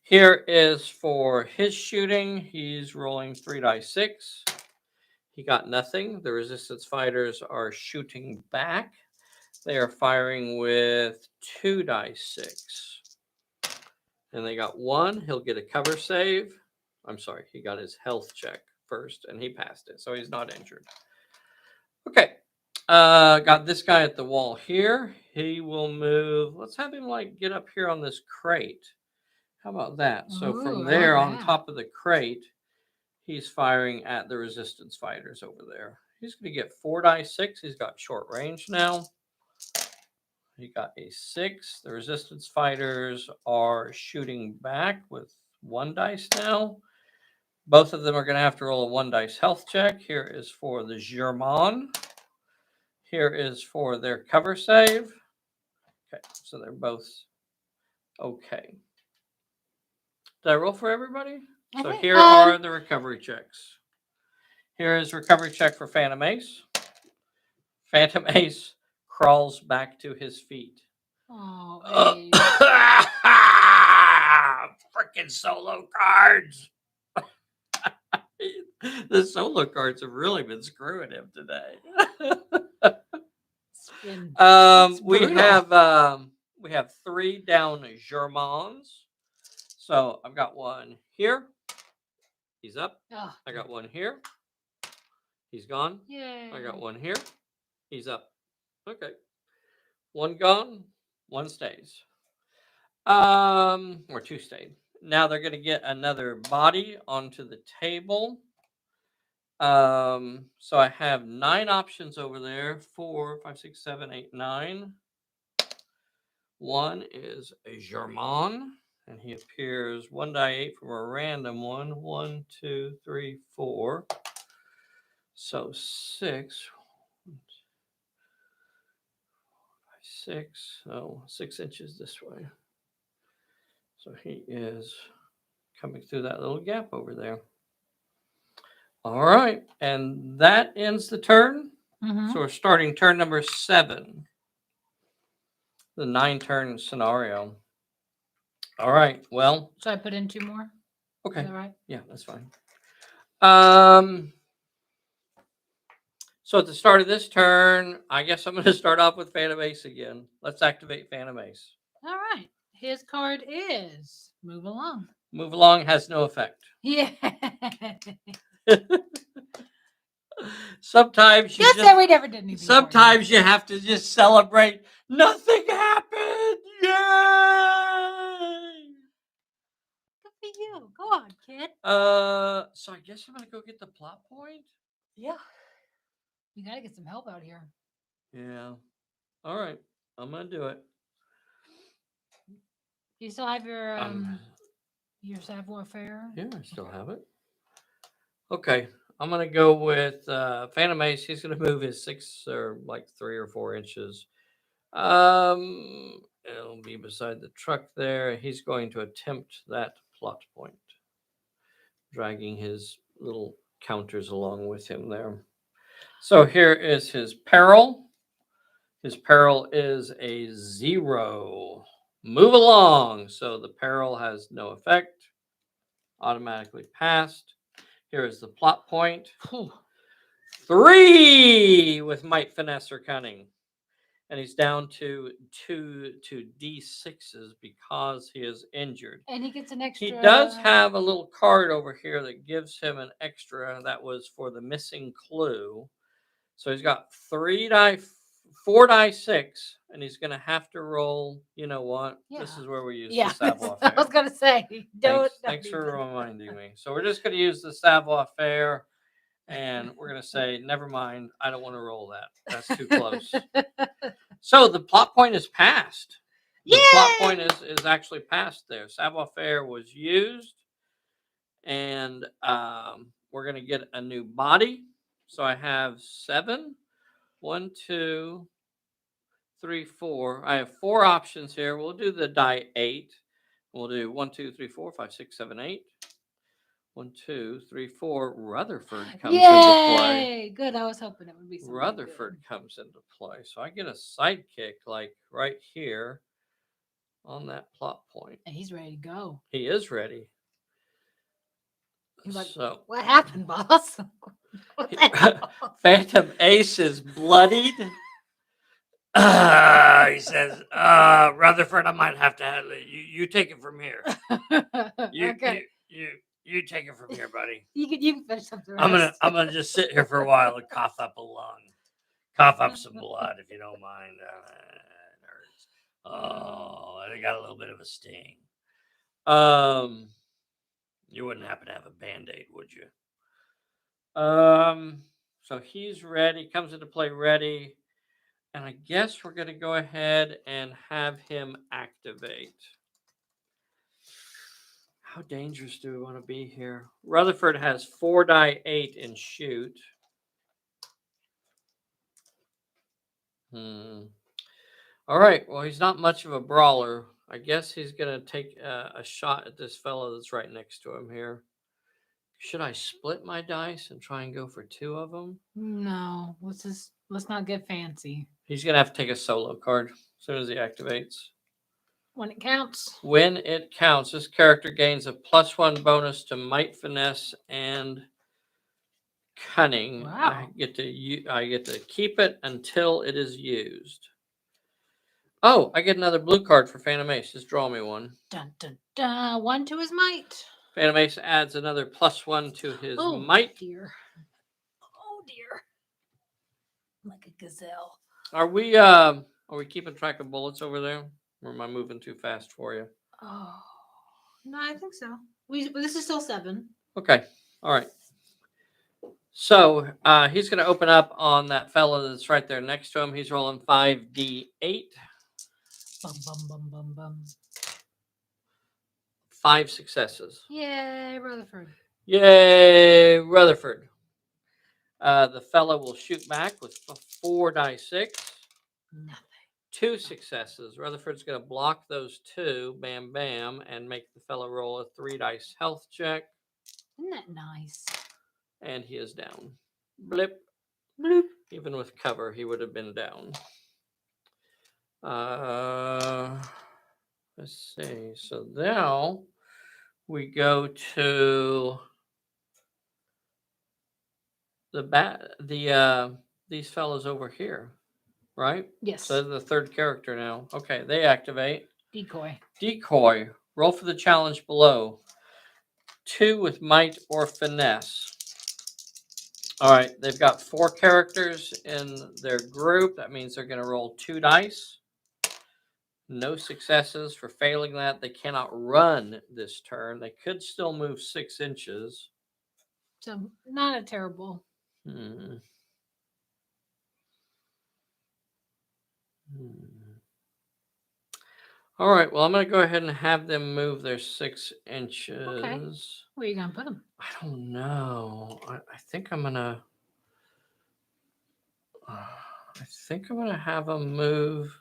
Here is for his shooting. He's rolling 3 dice 6. He got nothing. The resistance fighters are shooting back. They are firing with 2 dice 6. And they got 1. He'll get a cover save. I'm sorry, he got his health check first and he passed it, so he's not injured. Okay. Got this guy at the wall here. He will move. Let's have him like get up here on this crate. How about that? So from there on top of the crate, he's firing at the resistance fighters over there. He's going to get 4 dice 6. He's got short range now. He got a 6. The resistance fighters are shooting back with 1 dice now. Both of them are going to have to roll a 1 dice health check. Here is for the German. Here is for their cover save. Okay, so they're both okay. Did I roll for everybody? So here are the recovery checks. Here is recovery check for Phantom Ace. Phantom Ace crawls back to his feet. Oh, freaking solo cards. The solo cards have really been screwing him today. We have 3 down Germans. So I've got 1 here. He's up. Oh. I got 1 here. He's gone. Yay. I got 1 here. He's up. Okay. 1 gone. 1 stays. Or 2 stayed. Now they're going to get another body onto the table. So I have 9 options over there. 4, 5, 6, 7, 8, 9. 1 is a German, and he appears 1 die 8 from a random one. 1, 2, 3, 4. So 6. 6. So 6 inches this way. So he is coming through that little gap over there. All right. And that ends the turn. Mm-hmm. So we're starting turn number 7. The 9-turn scenario. All right. Well. So I put in 2 more? Okay. Is that right? Yeah, that's fine. So at the start of this turn, I guess I'm going to start off with Phantom Ace again. Let's activate Phantom Ace. All right. His card is Move Along. Move Along has no effect. Yeah. Sometimes you Just we never did anything. Sometimes you have to just celebrate. Nothing happened. Yay! Good for you. Go on, kid. So I guess I'm gonna go get the plot point. Yeah. You gotta get some help out here. Yeah. All right. I'm gonna do it. Do you still have your savoir faire? Yeah, I still have it. Okay. I'm going to go with Phantom Ace. He's going to move his 6 or like 3 or 4 inches. It'll be beside the truck there. He's going to attempt that plot point, dragging his little counters along with him there. So here is his peril. His peril is a 0. Move along. So the peril has no effect. Automatically passed. Here is the plot point. 3 with might, finesse, or cunning. And he's down to 2 D6s because he is injured. And he gets an extra. He does have a little card over here that gives him an extra that was for the missing clue. So he's got 4 die 6, and he's going to have to roll. You know what? Yeah. This is where we use Yeah, the savoir I faire. was gonna say, Thanks for reminding me. So we're just going to use the savoir faire, and we're going to say, never mind. I don't want to roll that. That's too close. So the plot point is passed. The plot point is actually passed there. Savoir faire was used, and we're going to get a new body. So I have 7. 1, 2, 3, 4. I have 4 options here. We'll do the die 8. We'll do 1, 2, 3, 4, 5, 6, 7, 8. 1, 2, 3, 4. Rutherford comes into play. Yay! Good. I was hoping it would be something Rutherford good. comes into play. So I get a sidekick like right here on that plot point. And he's ready to go. He is ready. He's like, So what happened, boss? What the hell? Phantom Ace is bloodied. He says, Rutherford, I might have to handle it. You take it from here. Okay. You take it from here, buddy. You can finish up the rest. I'm gonna just sit here for a while and cough up a lung, cough up some blood if you don't mind. It hurts. Oh, I got a little bit of a sting. You wouldn't happen to have a Band-Aid, would you? So he's ready. Comes into play ready, and I guess we're gonna go ahead and have him activate. How dangerous do we want to be here? Rutherford has 4 die 8 in shoot. All right. Well, he's not much of a brawler. I guess he's going to take a shot at this fellow that's right next to him here. Should I split my dice and try and go for 2 of them? No, let's not get fancy. He's going to have to take a solo card as soon as he activates. When it counts. When it counts, this character gains a +1 bonus to might, finesse, and cunning. Wow. I get to keep it until it is used. Oh, I get another blue card for Phantom Ace. Just draw me one. Dun, dun, dun. 1 to his might. Phantom Ace adds another +1 to his might. Dear. Oh dear. Like a gazelle. Are we keeping track of bullets over there? Or am I moving too fast for you? Oh no, I think so. This is still 7. Okay. All right. So he's going to open up on that fellow that's right there next to him. He's rolling 5d8. Bum bum bum bum bum. 5 successes. Yay, Rutherford. Yay, Rutherford. The fellow will shoot back with 4 die 6. Nothing. 2 successes. Rutherford's going to block those 2. Bam, bam. And make the fellow roll a 3 dice health check. Isn't that nice? And he is down. Blip. Bloop. Even with cover, he would have been down. Let's see. So now we go to these fellows over here, right? Yes. So the third character now. Okay, they activate. Decoy. Decoy. Roll for the challenge below. 2 with might or finesse. All right, they've got 4 characters in their group. That means they're going to roll 2 dice. No successes. For failing that, they cannot run this turn. They could still move 6 inches. So not a terrible. All right, well, I'm going to go ahead and have them move their 6 inches. Okay. Where are you going to put them? I don't know. I think I'm gonna. I think I'm gonna have him move.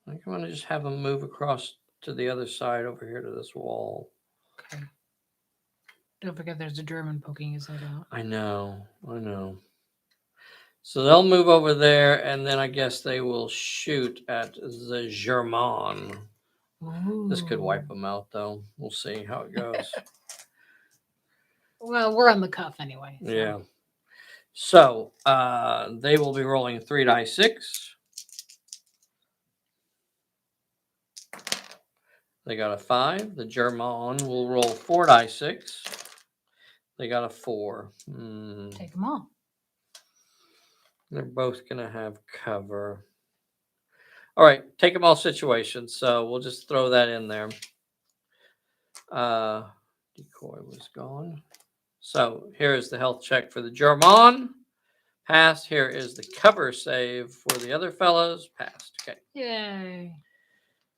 I think I'm gonna just have him move across to the other side over here to this wall. Okay. Don't forget there's a German poking his head out. I know. So they'll move over there, and then I guess they will shoot at the German. This could wipe them out, though. We'll see how it goes. Well, we're on the cuff anyway. So. Yeah. So they will be rolling 3 die 6. They got a 5. The German will roll 4 die 6. They got a 4. Take them all. They're both going to have cover. All right, take them all situations. So we'll just throw that in there. Decoy was gone. So here is the health check for the German. Passed. Here is the cover save for the other fellows. Passed. Okay. Yay.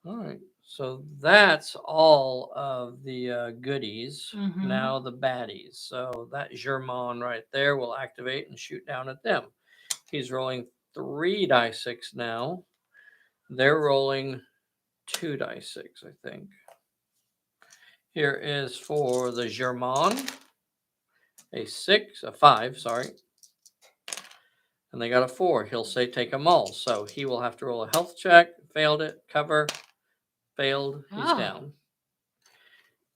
All right. So that's all of the goodies. Mhm. Now the baddies. So that German right there will activate and shoot down at them. He's rolling 3 die 6 now. They're rolling 2 die 6, I think. Here is for the German. A 5, sorry. And they got a 4. He'll say take them all. So he will have to roll a health check. Failed it. Cover. Failed. He's down.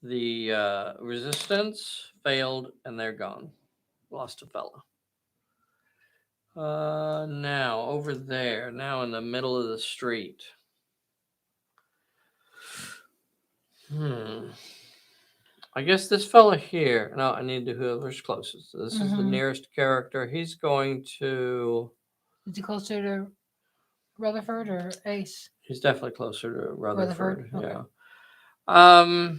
The resistance failed, and they're gone. Lost a fella. Now, over there. Now in the middle of the street. I guess this fella here. No, I need to whoever's closest. So this is the nearest character. He's going to. Is he closer to Rutherford or Ace? He's definitely closer to Rutherford. Okay. Yeah.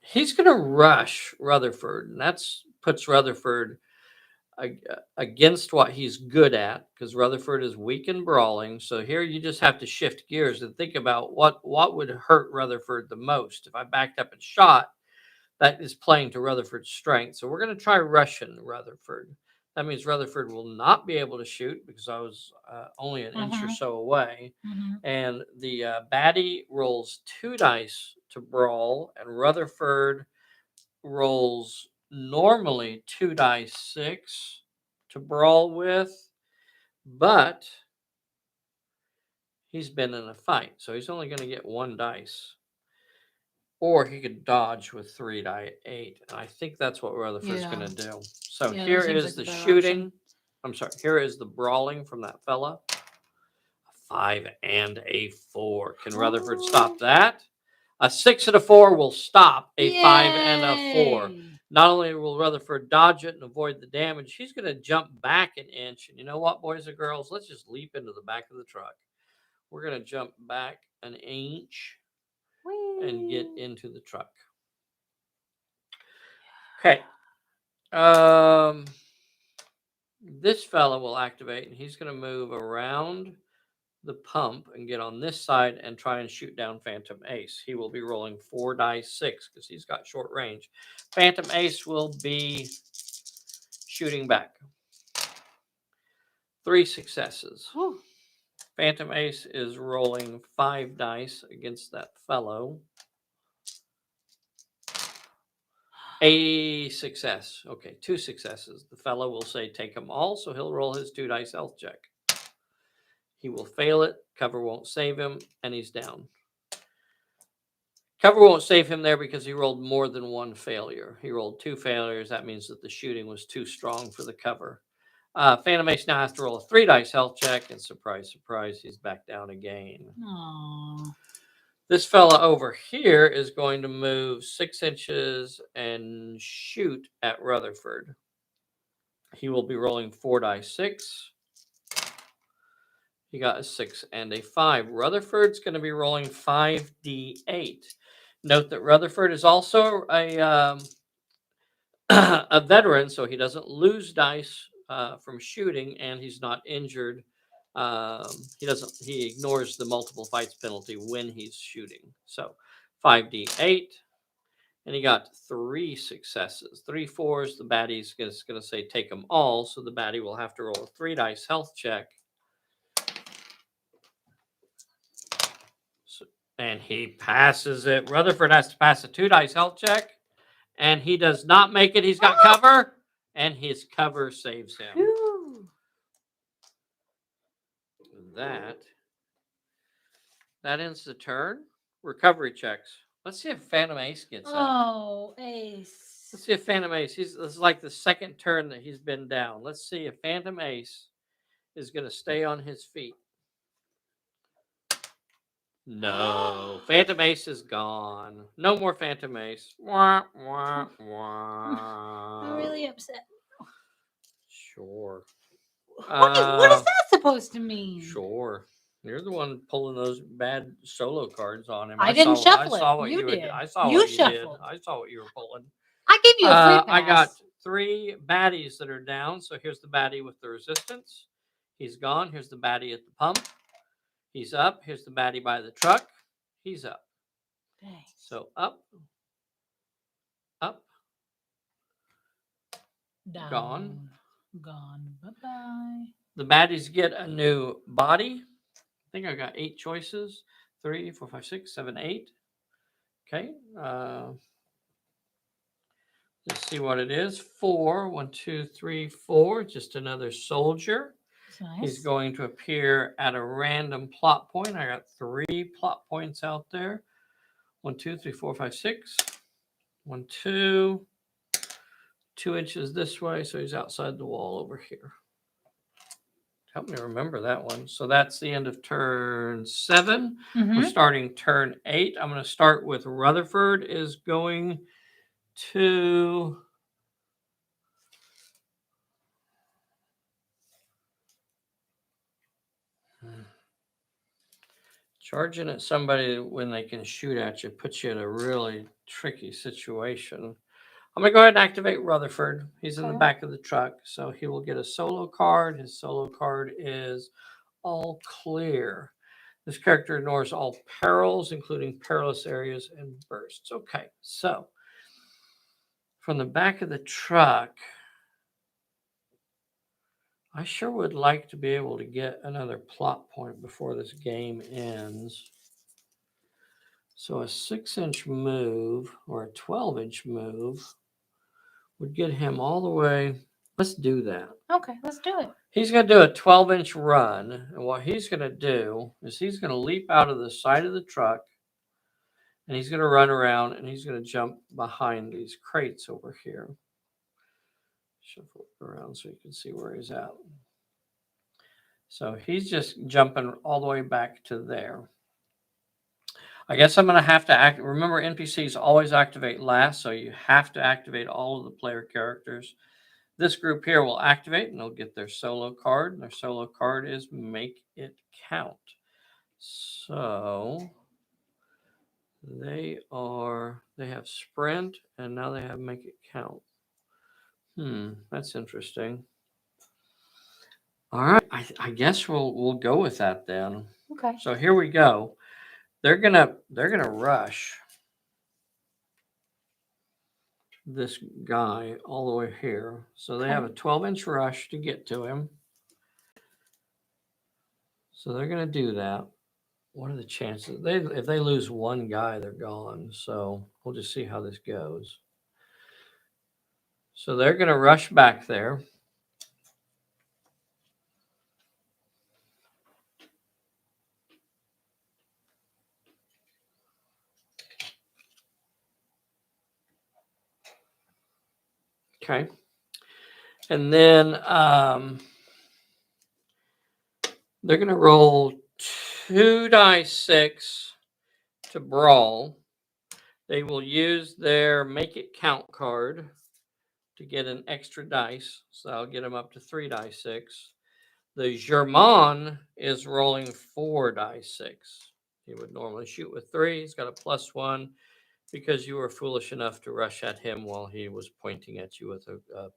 He's going to rush Rutherford, and that's puts Rutherford against what he's good at, because Rutherford is weak in brawling. So here you just have to shift gears and think about what would hurt Rutherford the most. If I backed up and shot, that is playing to Rutherford's strength. So we're going to try rushing Rutherford. That means Rutherford will not be able to shoot because I was only an inch or so away. And the baddie rolls 2 dice to brawl, and Rutherford rolls normally 2 dice 6 to brawl with, but he's been in a fight, so he's only going to get 1 dice. Or he could dodge with 3 die 8. And I think that's what Rutherford's going to do. So here is the shooting. Option. I'm sorry. Here is the brawling from that fella. A 5 and a 4. Can Rutherford stop that? A 6 and a 4 will stop a 5 and a 4. Not only will Rutherford dodge it and avoid the damage, he's going to jump back an inch. And you know what, boys and girls? Let's just leap into the back of the truck. We're going to jump back an inch and get into the truck. Okay. This fella will activate, and he's going to move around the pump and get on this side and try and shoot down Phantom Ace. He will be rolling 4 die 6 because he's got short range. Phantom Ace will be shooting back. 3 successes. Whew. Phantom Ace is rolling 5 dice against that fellow. A success. Okay, 2 successes. The fellow will say take them all, so he'll roll his 2 dice health check. He will fail it. Cover won't save him, and he's down. Cover won't save him there because he rolled more than 1 failure. He rolled 2 failures. That means that the shooting was too strong for the cover. Phantom Ace now has to roll a 3 dice health check, and surprise, surprise, he's back down again. Aww. This fella over here is going to move 6 inches and shoot at Rutherford. He will be rolling 4 die 6. He got a 6 and a 5. Rutherford's going to be rolling 5d8. Note that Rutherford is also a a veteran, so he doesn't lose dice from shooting, and he's not injured. He ignores the multiple fights penalty when he's shooting. So 5d8. and he got 3 successes. 3 4s. The baddie's just going to say take them all, so the baddie will have to roll a 3 dice health check. So, and he passes it. Rutherford has to pass a 2 dice health check, and he does not make it. He's got cover, and his cover saves him. Whew. That ends the turn. Recovery checks. Let's see if Phantom Ace gets up. Oh, Ace. Let's see if Phantom Ace. This is like the second turn that he's been down. Let's see if Phantom Ace is going to stay on his feet. No. Phantom Ace is gone. No more Phantom Ace. Wah, wah, wah. I'm really upset. Sure. What is that supposed to mean? Sure. You're the one pulling those bad solo cards on him. I didn't shuffle I saw it. what You you did. did. I saw You what you did. shuffled. I saw what you were pulling. I gave you a free pass. I got 3 baddies that are down. So here's the baddie with the resistance. He's gone. Here's the baddie at the pump. He's up. Here's the baddie by the truck. He's up. Dang. So up. Down. Gone. Gone. Bye-bye. The baddies get a new body. I think I got 8 choices. 3, 4, 5, 6, 7, 8. Okay. Let's see what it is. 4. 1, 2, 3, 4. Just another soldier. That's nice. He's going to appear at a random plot point. I got 3 plot points out there. 1, 2, 3, 4, 5, 6. 1, 2. 2 inches this way, so he's outside the wall over here. Help me remember that one. So that's the end of turn 7. We're starting turn 8. I'm going to start with Rutherford is going to charging at somebody when they can shoot at you puts you in a really tricky situation. I'm going to go ahead and activate Rutherford. He's in the back of the truck, so he will get a solo card. His solo card is all clear. This character ignores all perils, including perilous areas and bursts. Okay, so from the back of the truck, I sure would like to be able to get another plot point before this game ends. So a 6-inch move or a 12-inch move would get him all the way. Let's do that. Okay, let's do it. He's going to do a 12-inch run. And what he's going to do is he's going to leap out of the side of the truck. And he's going to run around and he's going to jump behind these crates over here. Shuffle it around so you can see where he's at. So he's just jumping all the way back to there. I guess I'm going to have to remember, NPCs always activate last, so you have to activate all of the player characters. This group here will activate and they'll get their solo card. And their solo card is Make It Count. So they have Sprint and now they have Make It Count. That's interesting. All right, I guess we'll go with that then. Okay. So here we go. They're gonna rush this guy all the way here. So they have a 12-inch rush to get to him. So they're gonna do that. What are the chances? If they lose one guy, they're gone. So we'll just see how this goes. So they're gonna rush back there. Okay. And then they're going to roll 2 dice 6 to brawl. They will use their Make It Count card to get an extra dice. So I'll get them up to 3 dice 6. The German is rolling 4 dice 6. He would normally shoot with 3. He's got a +1 because you were foolish enough to rush at him while he was pointing at you with a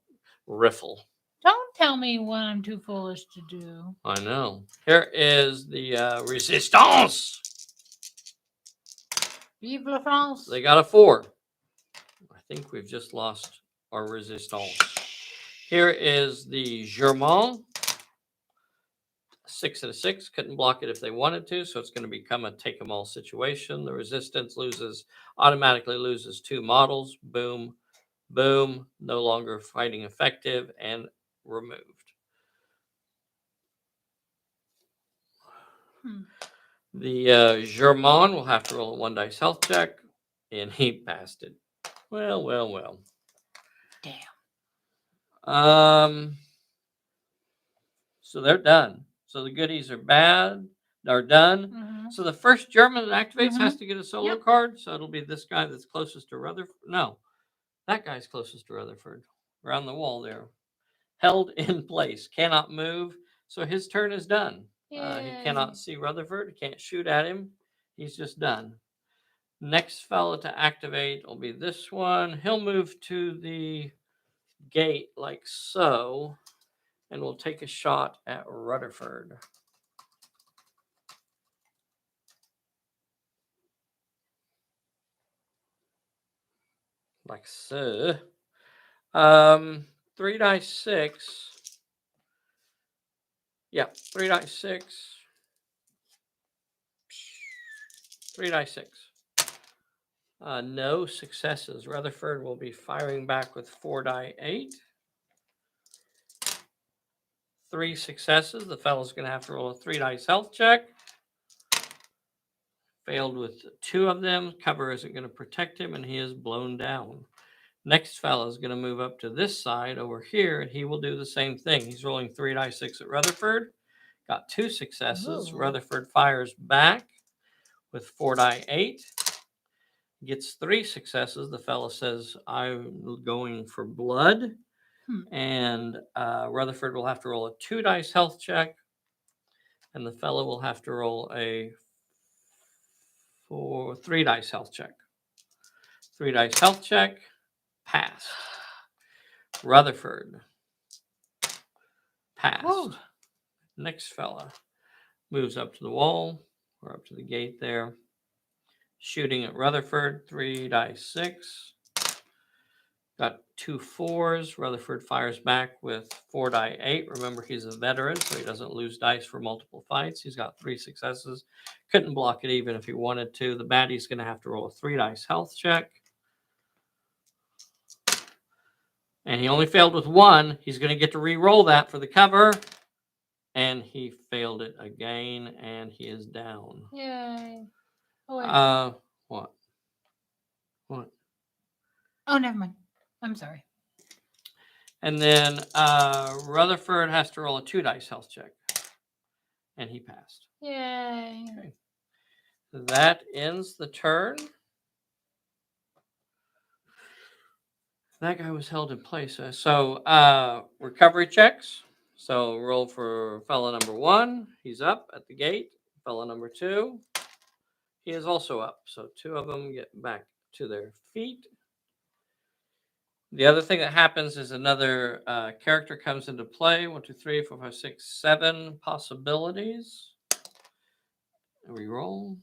riffle. Don't tell me what I'm too foolish to do. I know. Here is the Resistance. Vive la France. They got a 4. think we've just lost our resistance. Here is the Germain. 6 and a 6. Couldn't block it if they wanted to, so it's going to become a take them all situation. The resistance automatically loses 2 models. Boom, boom. No longer fighting effective and removed. The Germain will have to roll a 1 dice health check, and he passed it. Well. Damn. So they're done. So the goodies are done. Mm-hmm. So the first German that activates has Mhm. to get a solo Yep. card. So it'll be this guy that's closest to Rutherford. No, that guy's closest to Rutherford. Around the wall there. Held in place. Cannot move. So his turn is done. He cannot Yay. see Rutherford. Can't shoot at him. He's just done. Next fellow to activate will be this one. He'll move to the gate like so. And we'll take a shot at Rutherford. Like so. 3 dice 6. Yeah, 3 dice 6. 3 dice 6. No successes. Rutherford will be firing back with 4 die 8. 3 successes. The fellow's going to have to roll a 3 dice health check. Failed with 2 of them. Cover isn't going to protect him, and he is blown down. Next fellow is going to move up to this side over here, and he will do the same thing. He's rolling 3 die 6 at Rutherford. Got 2 successes. Ooh. Rutherford fires back with 4 die 8. Gets 3 successes. The fellow says, I'm going for blood. And Rutherford will have to roll a 2 dice health check. And the fellow will have to roll a 3 dice health check. 3 dice health check. Passed. Rutherford. Passed. Whoa. Next fella moves up to the wall or up to the gate there. Shooting at Rutherford. 3 dice 6. Got 2 4s. Rutherford fires back with 4 die 8. Remember, he's a veteran, so he doesn't lose dice for multiple fights. He's got 3 successes. Couldn't block it even if he wanted to. The baddie's going to have to roll a 3 dice health check. And he only failed with 1. He's going to get to re-roll that for the cover. And he failed it again, and he is down. Yay. Oh, wait. What? Oh, never mind. I'm sorry. And then Rutherford has to roll a 2 dice health check. And he passed. Yay. Okay. That ends the turn. That guy was held in place. So recovery checks. So roll for fellow number 1. He's up at the gate. Fellow number 2. He is also up. So 2 of them get back to their feet. The other thing that happens is another character comes into play. 1, 2, 3, 4, 5, 6, 7 possibilities. Reroll.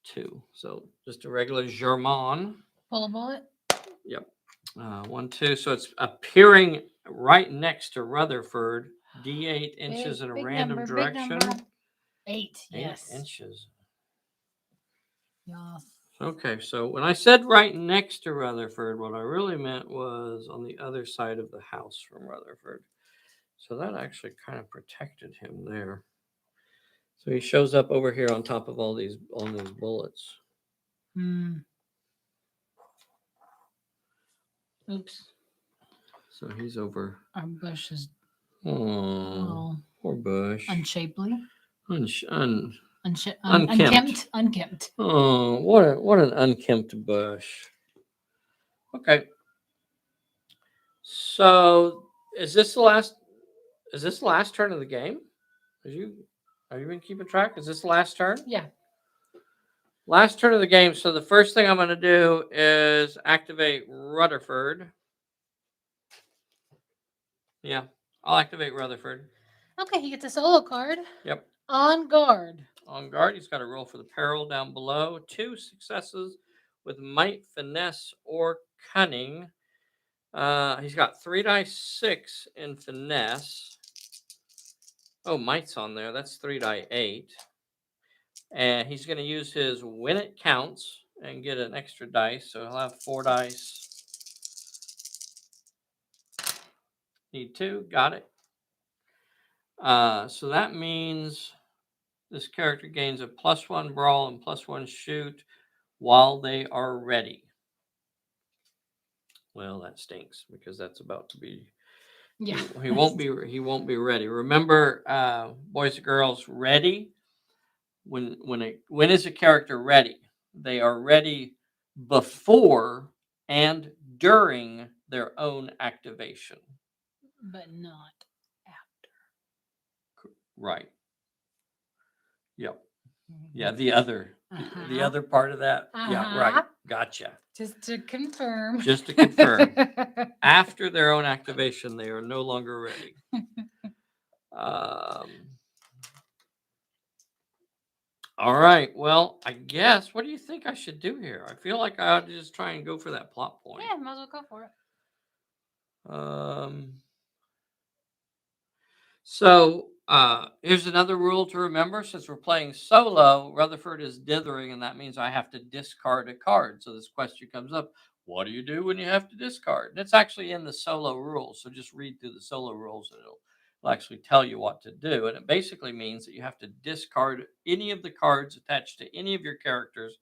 2. So just a regular German. Pull a bullet. Yep. 1, 2. So it's appearing right next to Rutherford. D8 inches in a random number, direction. 8. Yes. 8 inches. Yes. Okay, so when I said right next to Rutherford, what I really meant was on the other side of the house from Rutherford. So that actually kind of protected him there. So he shows up over here on top of all these bullets. Oops. So he's over. Our bush is Oh, poor bush. unshapely. Unkempt. Unkempt. Oh, what an unkempt bush. Okay. So is this the last turn of the game? Are you been keeping track? Is this the last turn? Yeah. Last turn of the game. So the first thing I'm going to do is activate Rutherford. Yeah, I'll activate Rutherford. Okay, he gets a solo card. Yep. On guard. On guard, he's got to roll for the peril down below. 2 successes, with might, finesse, or cunning. He's got 3 dice 6 in finesse. Oh, might's on there. That's 3 die 8. And he's going to use his when it counts and get an extra dice. So he'll have 4 dice. Need 2. Got it. So that means this character gains a +1 brawl and +1 shoot while they are ready. Well, that stinks because that's about to be. Yeah. He won't be. He won't be ready. Remember, boys and girls, ready. When is a character ready? They are ready before and during their own activation. But not after. Right. Yep. Yeah, the other part of that. Yeah, right. Gotcha. Just to confirm. Just to confirm. After their own activation, they are no longer ready. All right. Well, I guess. What do you think I should do here? I feel like I ought to just try and go for that plot point. Yeah, might as well go for it. So here's another rule to remember. Since we're playing solo, Rutherford is dithering, and that means I have to discard a card. So this question comes up: what do you do when you have to discard? And it's actually in the solo rules. So just read through the solo rules, and it'll actually tell you what to do. And it basically means that you have to discard any of the cards attached to any of your characters.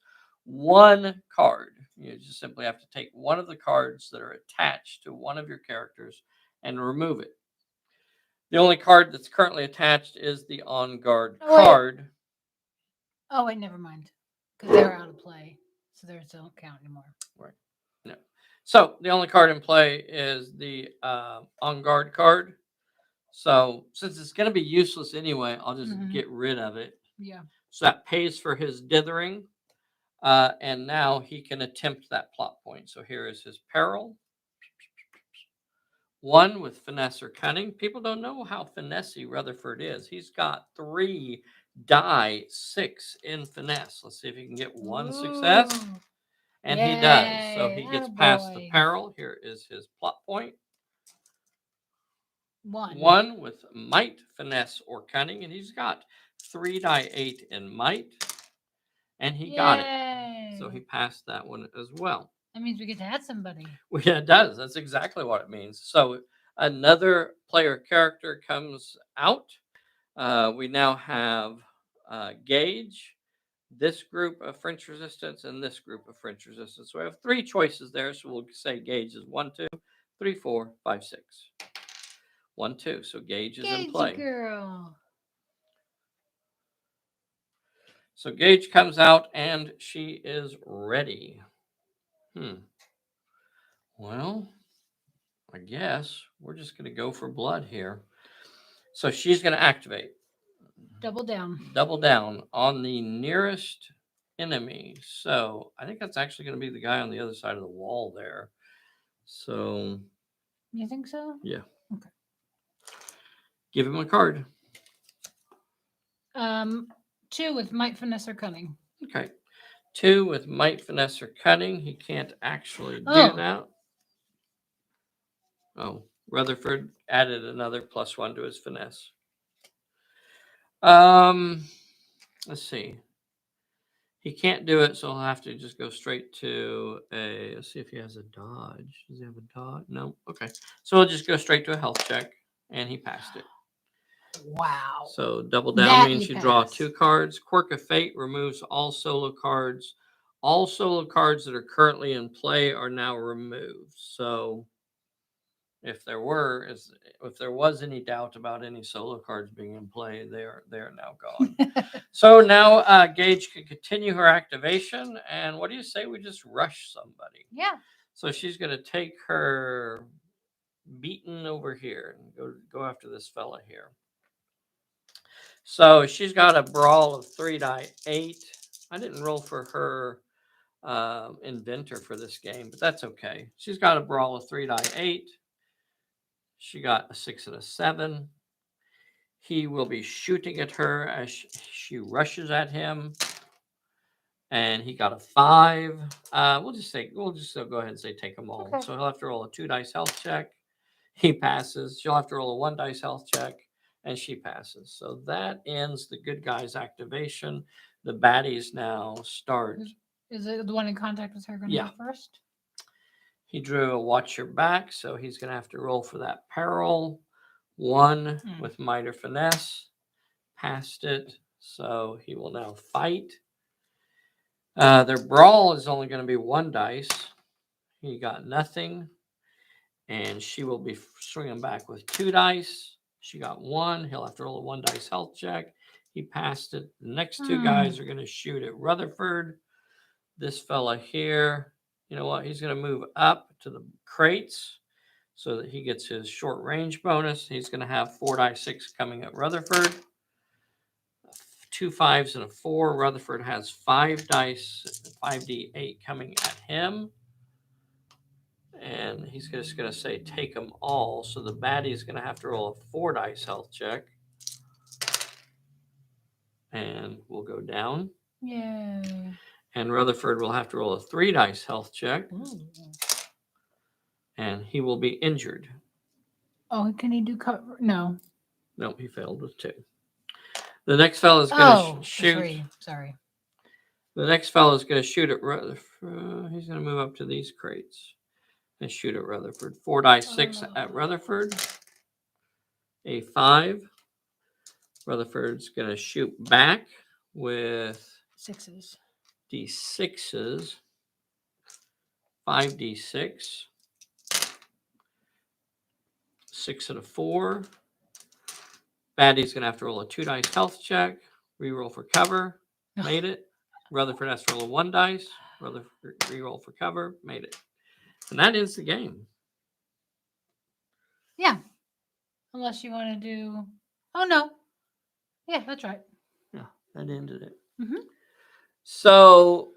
One card. You just simply have to take one of the cards that are attached to one of your characters and remove it. The only card that's currently attached is the on guard card. Oh, wait, never mind. Because they're out of play. So theirs don't count anymore. Right. No. So the only card in play is the on guard card. So since it's going to be useless anyway, I'll just get rid of it. Yeah. So that pays for his dithering. And now he can attempt that plot point. So here is his peril. 1 with finesse or cunning. People don't know how finessey Rutherford is. He's got 3 die 6 in finesse. Let's see if he can get 1 success. And he does. So he gets past the peril. Here is his plot point. 1 with might, finesse, or cunning. And he's got 3 die 8 in might. And he got it. So he passed that one as well. That means we get to add somebody. Well, yeah, it does. That's exactly what it means. So another player character comes out. We now have Gage, this group of French resistance, and this group of French resistance. So we have 3 choices there. So we'll say Gage is 1, 2, 3, 4, 5, 6. 1, 2. So Gage is in play. Girl. So Gage comes out and she is ready. Well, I guess we're just going to go for blood here. So she's going to activate. Double down. Double down on the nearest enemy. So I think that's actually going to be the guy on the other side of the wall there. So. You think so? Yeah. Okay. Give him a card. 2 with might, finesse, or cunning. Okay. 2 with might, finesse, or cunning. He can't actually do that. Oh, Rutherford added another +1 to his finesse. Let's see. He can't do it, so he'll have to just go straight to a. Let's see if he has a dodge. Does he have a dodge? No. Okay. So he'll just go straight to a health check, and he passed it. Wow. So double down means you draw 2 cards. Quirk of Fate removes all solo cards. All solo cards that are currently in play are now removed. So if there was any doubt about any solo cards being in play, they are now gone. So now Gage can continue her activation. And what do you say we just rush somebody? Yeah. So she's going to take her beaten over here and go after this fella here. So she's got a brawl of 3 die 8. I didn't roll for her inventor for this game, but that's okay. She's got a brawl of 3 die 8. She got a 6 and a 7. He will be shooting at her as she rushes at him. and he got a 5. We'll just go ahead and say take them all. Okay. So he'll have to roll a 2 dice health check. He passes. She'll have to roll a 1 dice health check, and she passes. So that ends the good guy's activation. The baddies now start. Is it the one in contact with her going to Yeah. go first? He drew a watch your back, so he's going to have to roll for that peril. 1 with might or finesse. Passed it, so he will now fight. Their brawl is only going to be 1 dice. He got nothing. And she will be swinging back with 2 dice. She got 1. He'll have to roll a 1 dice health check. He passed it. The next 2 guys are going to shoot at Rutherford. This fella here, you know what? He's going to move up to the crates so that he gets his short range bonus. He's going to have 4 die 6 coming at Rutherford. 2 5s and a 4. Rutherford has 5 dice, 5d8 coming at him. And he's just going to say take them all. So the baddie is going to have to roll a 4 dice health check. And we'll go down. Yay. And Rutherford will have to roll a 3 dice health check. Ooh. And he will be injured. Oh, can he do cover? No. Nope, he failed with 2. The next fellow is going to shoot. 3. Sorry. The next fellow is going to shoot at Rutherford. He's going to move up to these crates and shoot at Rutherford. 4 dice 6 at Rutherford. A 5. Rutherford's going to shoot back with 6s. D6s. 5d6. 6 and a 4. Baddie's going to have to roll a 2 dice health check. Reroll for cover. Made it. Rutherford has to roll a 1 dice. Rutherford reroll for cover. Made it. And that is the game. Yeah. Unless you want to do. Oh, no. Yeah, that's right. Yeah, that ended it. Mm-hmm. So,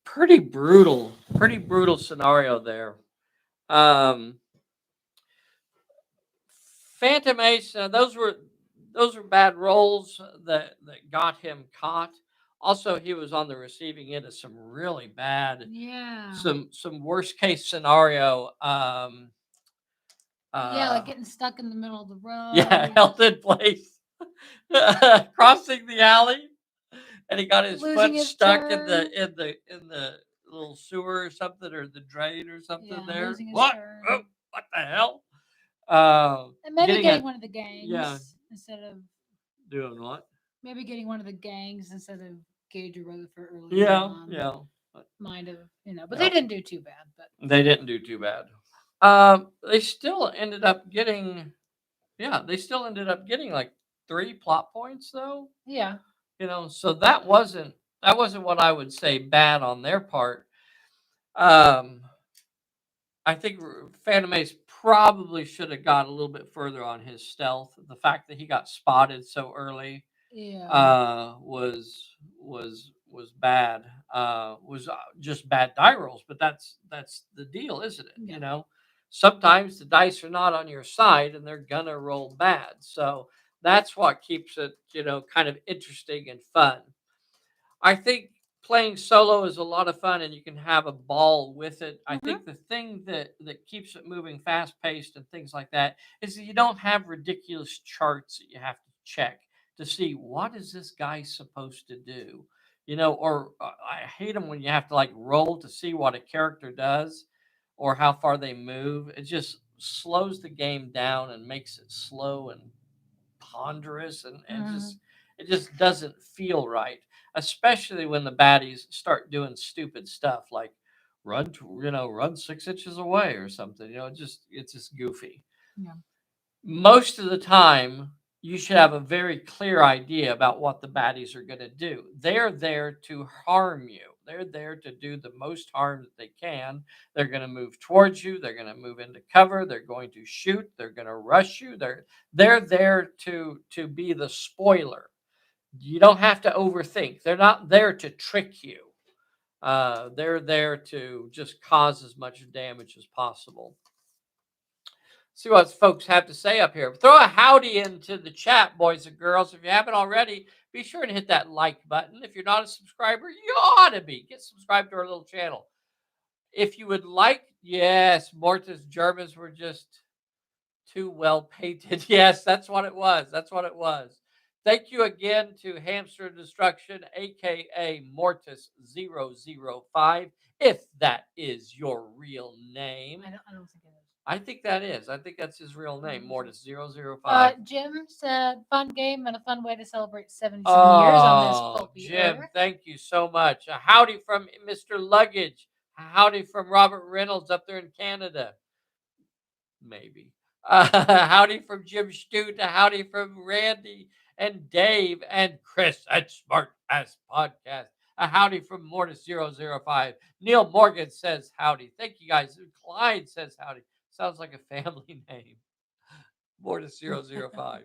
pretty brutal scenario there. Phantom Ace, those were bad rolls that got him caught. Also, he was on the receiving end of some really bad, some worst case scenario. Like getting stuck in the middle of the road. Yeah, held in place, crossing the alley, and he got his foot stuck in the little sewer or something, or the drain or something there. What? Oh, what the hell? And maybe getting one of the gangs instead of doing what? Maybe getting one of the gangs instead of Gage or Rutherford earlier. Yeah. Might have, but they didn't do too bad. But they didn't do too bad. They still ended up getting, like 3 plot points though. Yeah. So that wasn't what I would say bad on their part. I think Phantom Ace probably should have got a little bit further on his stealth. The fact that he got spotted so early, was bad. Was just bad die rolls, but that's the deal, isn't it? Yeah. Sometimes the dice are not on your side and they're gonna roll bad. So that's what keeps it, kind of interesting and fun. I think playing solo is a lot of fun and you can have a ball with it. I think the thing that keeps it moving fast paced and things like that is that you don't have ridiculous charts that you have to check to see what is this guy supposed to do. Or I hate them when you have to like roll to see what a character does or how far they move. It just slows the game down and makes it slow and ponderous and it just doesn't feel right, especially when the baddies start doing stupid stuff like run 6 inches away or something. It's just goofy. Yeah. Most of the time you should have a very clear idea about what the baddies are going to do. They're there to harm you. They're there to do the most harm that they can. They're going to move towards you. They're going to move into cover. They're going to shoot. They're going to rush you. They're there to be the spoiler. You don't have to overthink. They're not there to trick you. They're there to just cause as much damage as possible. See what folks have to say up here. Throw a howdy into the chat, boys and girls. If you haven't already, be sure to hit that like button. If you're not a subscriber, you ought to be. Get subscribed to our little channel. If you would like, yes, Mortis Germans were just too well painted. Yes, that's what it was. That's what it was. Thank you again to Hamster Destruction, aka Mortis005, if that is your real name. I don't think it is. I think that is. I think that's his real name, Mortis005. Jim said, fun game and a fun way to celebrate 77 years on this pulpy Jim, earth. thank you so much. A howdy from Mr. Luggage. A howdy from Robert Reynolds up there in Canada. Maybe. Howdy from Jim Stute. A howdy from Randy and Dave and Chris at Smart Ass Podcast. A howdy from Mortis005. Neil Morgan says howdy. Thank you guys. Clyde says howdy. Sounds like a family name. Mortis005.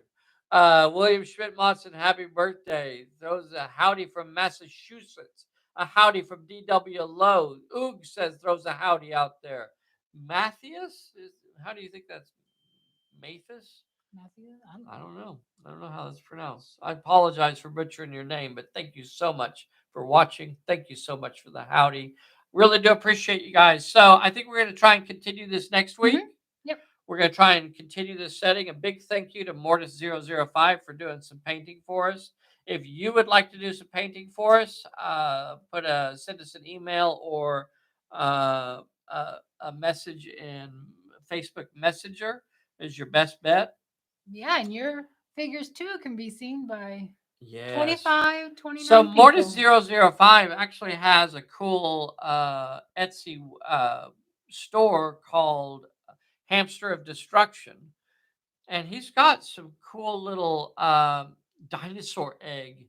William Schmidt Monson, happy birthday. Throws a howdy from Massachusetts. A howdy from DW Lowe. Oog says throws a howdy out there. Matthias? How do you think that's Mathis? Matthew? I don't know. I don't know how that's pronounced. I apologize for butchering your name, but thank you so much for watching. Thank you so much for the howdy. Really do appreciate you guys. So I think we're going to try and continue this next week. Yep. We're going to try and continue this setting. A big thank you to Mortis005 for doing some painting for us. If you would like to do some painting for us, send us an email or a message in Facebook Messenger is your best bet. Yeah, and your figures too can be seen by Yes. 25, 29 So people. Mortis005 actually has a cool Etsy store called Hamster of Destruction. And he's got some cool little dinosaur egg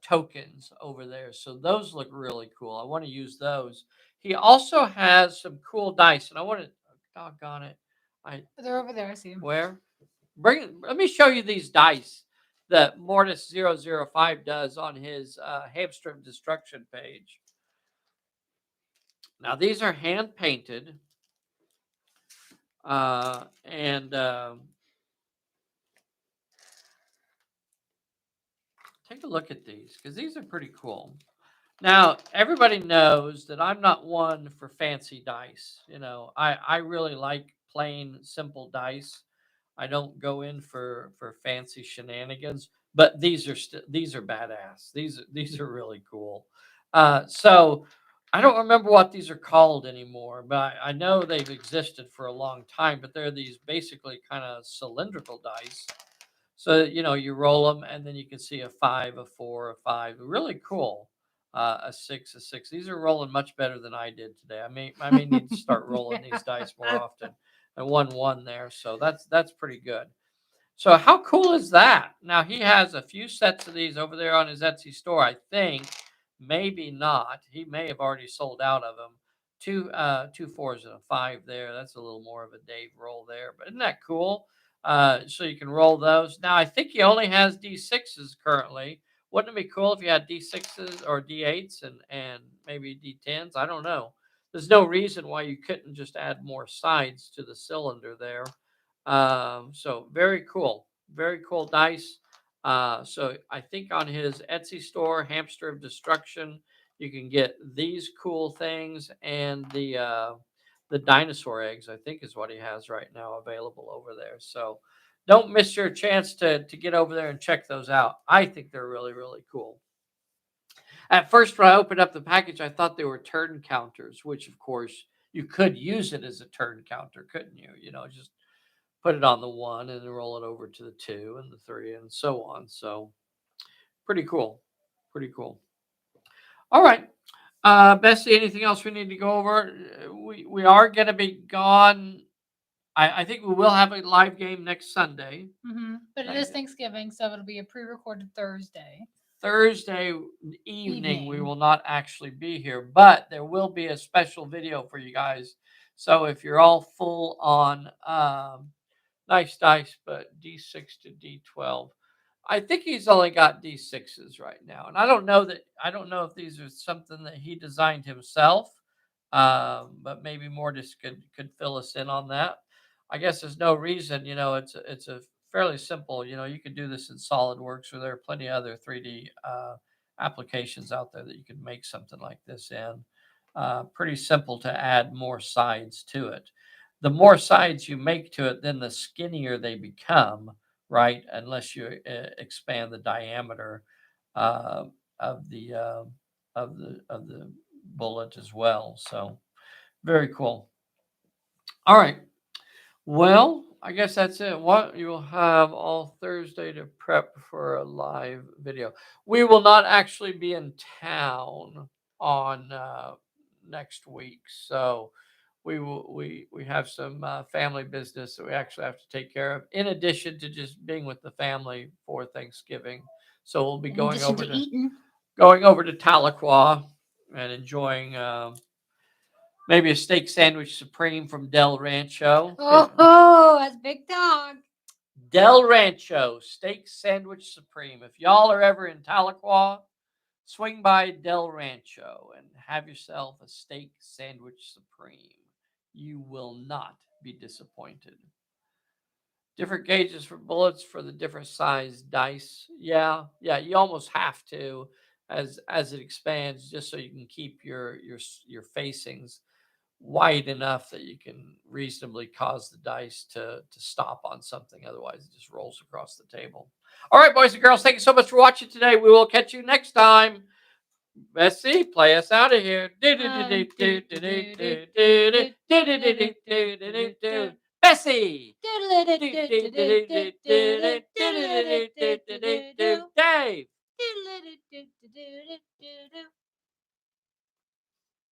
tokens over there. So those look really cool. I want to use those. He also has some cool dice. And I want to, doggone it. They're over there. I see them. Where? Let me show you these dice that Mortis005 does on his Hamster of Destruction page. Now, these are hand painted. Take a look at these because these are pretty cool. Now, everybody knows that I'm not one for fancy dice. You know, I really like plain, simple dice. I don't go in for fancy shenanigans, but these are badass. These are really cool. So I don't remember what these are called anymore, but I know they've existed for a long time. But they're these basically kind of cylindrical dice. So you roll them, and then you can see a 5, a 4, a 5. Really cool. A 6, a 6. These are rolling much better than I did today. I may need to start rolling these dice more often. I won 1 there, so that's pretty good. So how cool is that? Now he has a few sets of these over there on his Etsy store. I think maybe not. He may have already sold out of them. Two 4s and a 5 there. That's a little more of a Dave roll there, but isn't that cool? So you can roll those. Now I think he only has D6s currently. Wouldn't it be cool if you had D6s or D8s and maybe D10s? I don't know. There's no reason why you couldn't just add more sides to the cylinder there. So very cool dice. So I think on his Etsy store, Hamster of Destruction, you can get these cool things and the dinosaur eggs, I think is what he has right now available over there. So don't miss your chance to get over there and check those out. I think they're really, really cool. At first, when I opened up the package, I thought they were turn counters, which of course you could use it as a turn counter, couldn't you? Just put it on the 1 and then roll it over to the 2 and the 3 and so on. So pretty cool. All right. Bessy, anything else we need to go over? We are going to be gone. I think we will have a live game next Sunday. But it is Thanksgiving, so it'll be a pre-recorded Thursday. Thursday evening, we will not actually be here, but there will be a special video for you guys. So if you're all full on nice dice, but D6 to D12. I think he's only got D6s right now. And I don't know if these are something that he designed himself, but maybe Mortis could fill us in on that. I guess there's no reason, it's a fairly simple, you can do this in SolidWorks, or there are plenty of other 3D applications out there that you can make something like this in. Pretty simple to add more sides to it. The more sides you make to it, then the skinnier they become, right? Unless you expand the diameter uh, of the bullet as well. So very cool. All right. Well, I guess that's it. What you will have all Thursday to prep for a live video. We will not actually be in town on next week, so we have some family business that we actually have to take care of. In addition to just being with the family for Thanksgiving, so we'll be In going addition over to to eating. Tahlequah and enjoying. Maybe a steak sandwich supreme from Del Rancho. Oh, that's big dog. Del Rancho steak sandwich supreme. If y'all are ever in Tahlequah, swing by Del Rancho and have yourself a steak sandwich supreme. You will not be disappointed. Different gauges for bullets for the different size dice. Yeah, you almost have to as it expands, just so you can keep your facings wide enough that you can reasonably cause the dice to stop on something. Otherwise, it just rolls across the table. All right, boys and girls, thank you so much for watching today. We will catch you next time. Bessy, play us out of here. Bessy.